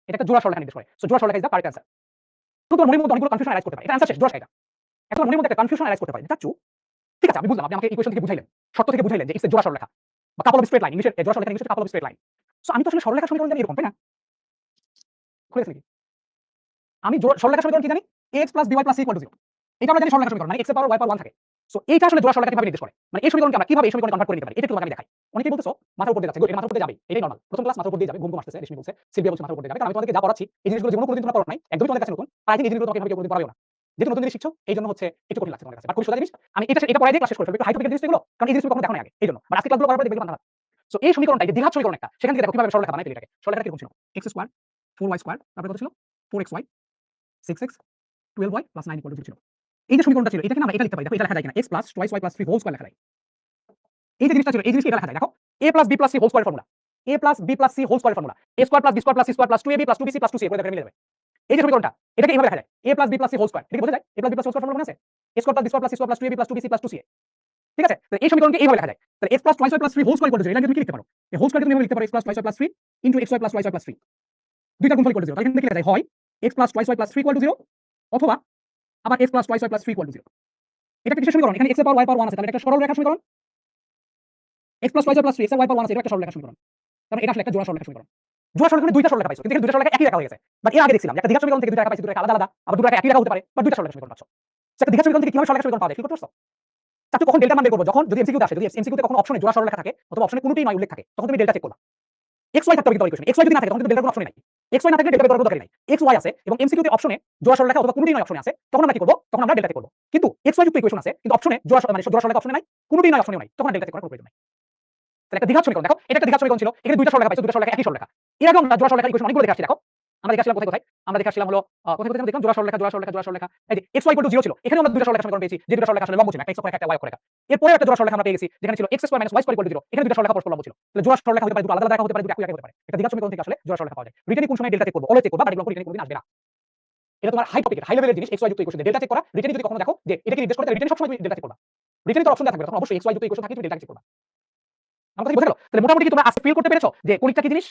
এটা একটা জোড়া সরলরেখা নির্দেশ করে। সো জোড়া সরলরেখা ইজ দ্য কারেক্ট অ্যান্সার। তো তোমার মনের মধ্যে অনেকগুলো কনফিউশন অ্যারাইজ করতে পারে, এটা অ্যান্সার শেষ, জোড়া সারিটা। এখন মনের মধ্যে একটা কনফিউশন অ্যারাইজ করতে পারে, চাচ্চু ঠিক আছে আমি বুঝলাম, আপনি আমাকে ইকুয়েশন থেকে বুঝাইলেন, শর্ত থেকে বুঝাইলেন যে ইটস এ জোড়া সরলরেখা বা কাপল অফ স্ট্রেট লাইন, ইংলিশে জোড়া সরলরেখা ইংলিশে couple of straight line. So আমি তো আসলে সরলরেখা সমীকরণ জানি এরকম, তাই না? খুলেছ নাকি? আমি সরলরেখা সমীকরণ কি জানি, ax + by + c = 0, এটা আমরা জানি সরলরেখা সমীকরণ, মানে x এর পাওয়ার y পাওয়ার 1 থাকে। সো এইটা আসলে জোড়া সরলরেখা কিভাবে নির্দেশ করে, মানে এই সমীকরণকে আমরা কিভাবে এই সমীকরণে কনভার্ট করে নিতে পারি, এটা একটু তোমাকে আমি দেখাই। অনেকেই বলতেছো মাথার উপর দিয়ে যাচ্ছে, এটা মাথার উপর দিয়ে যাবে, এটাই নরমাল, প্রথম ক্লাস মাথার উপর দিয়ে যাবে, ঘুম আসতেছে, রেশমি বলছে, সিলভিয়া বলছে মাথার উপর দিয়ে যাবে, কারণ আমি তোমাদেরকে যা পড়াচ্ছি এই জিনিসগুলো জীবনে কোনোদিন তোমরা পড়ো নাই, একদমই তোমাদের কাছে নতুন, আর আই থিংক এই জিনিসগুলো তোমাকে এভাবে কেউ কোনোদিন পড়াবেও না, যেহেতু নতুন জিনিস শিখছো এই জন্য হচ্ছে একটু কঠিন লাগছে তোমাদের কাছে, বাট খুব সোজা জিনিস, আমি এটা পড়াই দিয়ে ক্লাস শেষ করে ফেলবো, একটু হাই টপিকের জিনিস এগুলো, কারণ এই জিনিসগুলো কখনো দেখো না আগে, এই জন্য মানে আজকে ক্লাসগুলো করার পরে দেখবে মাথা। সো এই সমীকরণটা, এই যে দ্বিঘাত সমীকরণ একটা, সেখান থেকে দেখো কিভাবে সরলরেখা বানাই ফেলি এটাকে। সরলরেখা কিরকম ছিল, x স্কয়ার 4y স্কয়ার তারপরে কত ছিল 4xy 6x 12y + 9 = 0 ছিল। এই যে সমীকরণটা ছিল এটাকে আমরা এটা লিখতে পারি, দেখো এটা লেখা যায় কিনা, x + twice y + 3 whole square লেখা যায়। এই যে জিনিসটা ছিল এই জিনিসটা এটা লেখা যায়, দেখো a + b + c whole square formula, a + b + c whole square formula, a square + b square + c square + 2ab + 2bc + 2c করে দেখে মিলে যাবে। এই যে সমীকরণটা এটাকে এইভাবে লেখা যায়, a + b + c whole square, এটা কি বোঝা যায়? a + b + c whole square formula মনে আছে, a square + b square + c square + 2ab + 2bc + 2ca, ঠিক আছে? তো এই সমীকরণকে এইভাবে লেখা যায়, তাহলে x + twice y + 3 whole square = 0, এটা তুমি কি লিখতে পারো, এই হোল স্কয়ারকে তুমি এভাবে লিখতে পারো, x + twice y + 3 * xy + y + 3, দুইটা গুণফল = 0, তাহলে এখানে কি লেখা যায়, হয় x + twice y + 3 = 0 অথবা আবার x + twice y + 3 = 0। এটা একটা কিসের সমীকরণ, এখানে x এর পাওয়ার y পাওয়ার 1 আছে, তাহলে এটা একটা সরলরেখা সমীকরণ, x + twice y + 3 x এর y পাওয়ার 1 আছে, এটা একটা সরলরেখা সমীকরণ, তাহলে এটা আসলে একটা জোড়া সরলরেখা সমীকরণ। জোড়া সরলরেখা দুইটা সরলরেখা পাইছো, কিন্তু এখানে দুইটা সরলরেখা একই রেখা হয়ে গেছে, বাট এর আগে দেখছিলাম একটা দ্বিঘাত সমীকরণ থেকে দুইটা রেখা পাইছি, দুইটা রেখা আলাদা আলাদা, আবার দুইটা রেখা একই রেখা হতে পারে, বা দুইটা সরলরেখা সমীকরণ পাচ্ছো। সেটা দ্বিঘাত সমীকরণ থেকে কিভাবে সরলরেখা সমীকরণ পাওয়া যায়, ফিল করতে পারছো? তাহলে কখন ডেল্টা মান বের করব, যখন যদি এমসিকিউ তে আসে, যদি এমসিকিউ তে কখনো অপশনে জোড়া সরলরেখা থাকে অথবা অপশনে কোনোটাই নয় উল্লেখ থাকে, তখন তুমি ডেল্টা চেক করবা। x y থাকতে হবে কিন্তু ইকুয়েশনে, x y যদি না থাকে তখন কিন্তু ডেল্টার কোনো অপশনই নাই, x y না থাকলে ডেল্টা বের করার কোনো দরকার নাই, x y আছে এবং এমসিকিউ তে অপশনে জোড়া সরলরেখা অথবা কোনোটাই নয় অপশনে আছে, তখন আমরা কি করব, তখন আমরা ডেল্টা চেক করব। কিন্তু x y যুক্ত ইকুয়েশন আছে কিন্তু অপশনে জোড়া মানে জোড়া সরলরেখা অপশনে নাই, কোনোটাই নয় অপশনে নাই, তখন ডেল্টা চেক করার কোনো প্রয়োজন নাই। তাহলে একটা দ্বিঘাত সমীকরণ, দেখো এটা একটা দ্বিঘাত সমীকরণ ছিল, এখানে দুইটা সরলরেখা পাইছো, দুইটা সরলরেখা একই সরলরেখা। এর আগে আমরা জোড়া সরলরেখার ইকুয়েশন অনেকগুলো দেখে আসছি, দেখো আমরা দেখে আসলাম কোথায় কোথায়, আমরা দেখে আসলাম হলো কোথায় কোথায় দেখলাম জোড়া সরলরেখা জোড়া সরলরেখা জোড়া সরলরেখা, এই যে x y = 0 ছিল, এখানে আমরা দুইটা সরলরেখা সমীকরণ পেয়েছি, যে দুইটা সরলরেখা আসলে লম্ব ছিল, একটা x অক্ষরেখা একটা y অক্ষরেখা। এরপরে একটা জোড়া সরলরেখা আমরা পেয়ে গেছি যেখানে ছিল x স্কয়ার - y স্কয়ার = 0, এখানে দুইটা সরলরেখা পরস্পর লম্ব ছিল, তাহলে জোড়া সরলরেখা হতে পারে, দুটো আলাদা আলাদা রেখা হতে পারে, দুটো একই রেখা হতে পারে, একটা দ্বিঘাত সমীকরণ থেকে আসলে জোড়া সরলরেখা পাওয়া যায়। রিটেনে কোন সময় ডেল্টা চেক করব, অলওয়েজ চেক করব, বাট এগুলো রিটেনে কোনদিন আসবে না। এটা তোমার হাই টপিক, হাই লেভেলের জিনিস, এক্স ওয়াই যুক্ত ইকুয়েশন দিয়ে ডেল্টা চেক করা। রিটেনে যদি কখনো দেখো যে এটা কি নির্দেশ করে, তাহলে রিটেনে সবসময় তুমি ডেল্টা চেক করবা। রিটেনে তো অপশন দেওয়া থাকবে, তখন অবশ্যই এক্স ওয়াই যুক্ত ইকুয়েশন থাকলে তুমি ডেল্টা চেক করবা। আমার কথা কি বোঝা গেল? তাহলে মোটামুটি কি তোমরা আজকে ফিল করতে পেরেছো যে কণিকটা কি জিনিস?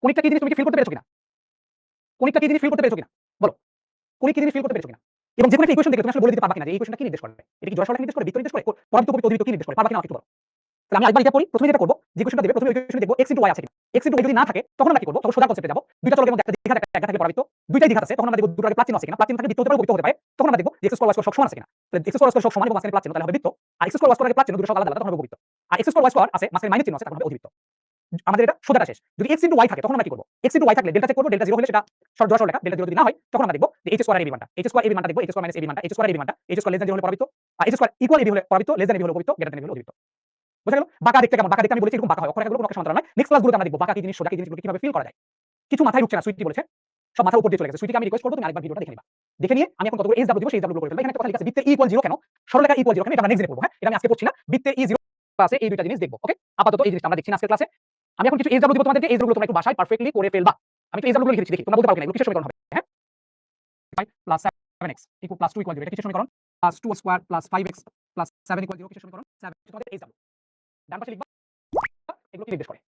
কণিকটা কি জিনিস তুমি কি ফিল করতে পেরেছো কিনা? কণিকটা কি জিনিস ফিল করতে পেরেছো কিনা? বলো। কণিক কি জিনিস ফিল করতে পেরেছো কিনা? এবং যে কোনো একটা ইকুয়েশন দেখলে তুমি আসলে বলে দিতে পারবা কিনা যে এই ইকুয়েশনটা কি নির্দেশ করে? এটা কি জোড়া সরলরেখা নির্দেশ করে, বৃত্ত নির্দেশ করে, পরাবৃত্ত উপবৃত্ত অধিবৃত্ত কি নির্দেশ করে? পারবা কিনা আমাকে একটু বলো। তাহলে আমি আরেকবার এটা করি। প্রথমে যেটা করব, যে ইকুয়েশনটা দেবে প্রথমে ওই ইকুয়েশনে দেখব x y আছে কিনা। x y যদি না থাকে তখন আমরা কি করব? তখন সোজা কনসেপ্টে যাব। দুইটা চলকের মধ্যে একটা দ্বিঘাত একটা থাকে পরাবৃত্ত। দুইটাই দ্বিঘাত আছে, তখন আমরা দেখব দুটোর আগে প্লাস চিহ্ন আছে কিনা। প্লাস চিহ্ন থাকলে বৃত্ত হতে পারে, উপবৃত্ত হতে পারে। তখন আমরা দেখব যে x স্কয়ার y স্কয়ার সব সমান আছে কিনা। তাহলে x স্কয়ার y স্কয়ার সব সমান এবং মাঝখানে প্লাস চিহ্ন, তাহলে হবে বৃত্ত। আর x স্কয়ার y স্কয়ার আগে প্লাস চিহ্ন, দুটো সব আলাদা আলাদা, তখন হবে উপবৃত্ত। আর x স্কয়ার y স্কয়ার আছে, মাঝখানে মাইনাস চিহ্ন আছে, তখন হবে অধিবৃত্ত। আমাদের এটা সোজাটা শেষ। যদি x y থাকে তখন আমরা কি করব? x y থাকলে ডেল্টা চেক করব, ডেল্টা 0 হলে সেটা জোড়া সরলরেখা, ডেল্টা 0 যদি না হয় তখন আমরা দেখব যে h স্কয়ার আর ab মানটা, h স্কয়ার ab মানটা দেখব, h স্কয়ার মাইনাস ab মানটা, h স্কয়ার ab মানটা, h স্কয়ার লেস দ্যান 0 হলে পরাবৃত্ত, আর h স্কয়ার ইকুয়াল ab হলে পরাবৃত্ত, লেস দ্যান ab হলে উপবৃত্ত, গ্রেটার দ্যান ab হলে অধিবৃত্ত। বুঝা গেল? বাঁকা দেখতে কেমন? বাঁকা দেখতে আমি বলেছি এরকম বাঁকা হয়, অক্ষরেখাগুলো কোনো সমান্তরাল নয়। নেক্সট ক্লাসগুলোতে আমরা দেখব বাঁকা কি জিনিস, সোজা কি জিনিসগুলোকে কিভাবে ফিল করা যায়। কিছু মাথায় ঢুকছে না, সুইটি বলেছে সব মাথার উপর দিয়ে চলে গেছে। সুইটিকে আমি রিকোয়েস্ট করব তুমি আরেকবার ভিডিওটা দেখে নিবা। দেখে নিয়ে আমি এখন কতগুলো এস ডাব্লিউ দিব, সেই ডাব্লিউ করে ফেলবা। এখানে একটা কথা লেখা আছে বৃত্তের e ইকুয়াল 0 কেন, সরলরেখা e ইকুয়াল 0 কেন, এটা আমরা নেক্সট দিনে পড়ব। হ্যাঁ, এটা আমি আজকে পড়ছি না। বৃত্তের e 0 আছে, এই দুইটা জিনিস দেখব। ওকে, আপাতত এই জিনিসটা আমরা দেখছি না আজকের ক্লাসে। আমি এখন কিছু এস ডাব্লিউ দিব তোমাদেরকে, এস ডাব্লিউ তোমরা একটু বাসায় পারফেক্টলি করে ফেলবা। আমি তো এস ডাব্লিউ লিখে দিচ্ছি, দেখি তোমরা বলতে পারো কিনা এগুলো কিসের সমীকরণ হবে। হ্যাঁ, 5 plus 7x equal plus 2 equal 0, এটা কিসের সমীকরণ? Plus 2 square plus 5x plus 7 equal 0 কিসের সমীকরণ? 7 তোমাদের এস ডাব্লিউ। ডান পাশে লিখবা এগুলো কি নির্দেশ করে।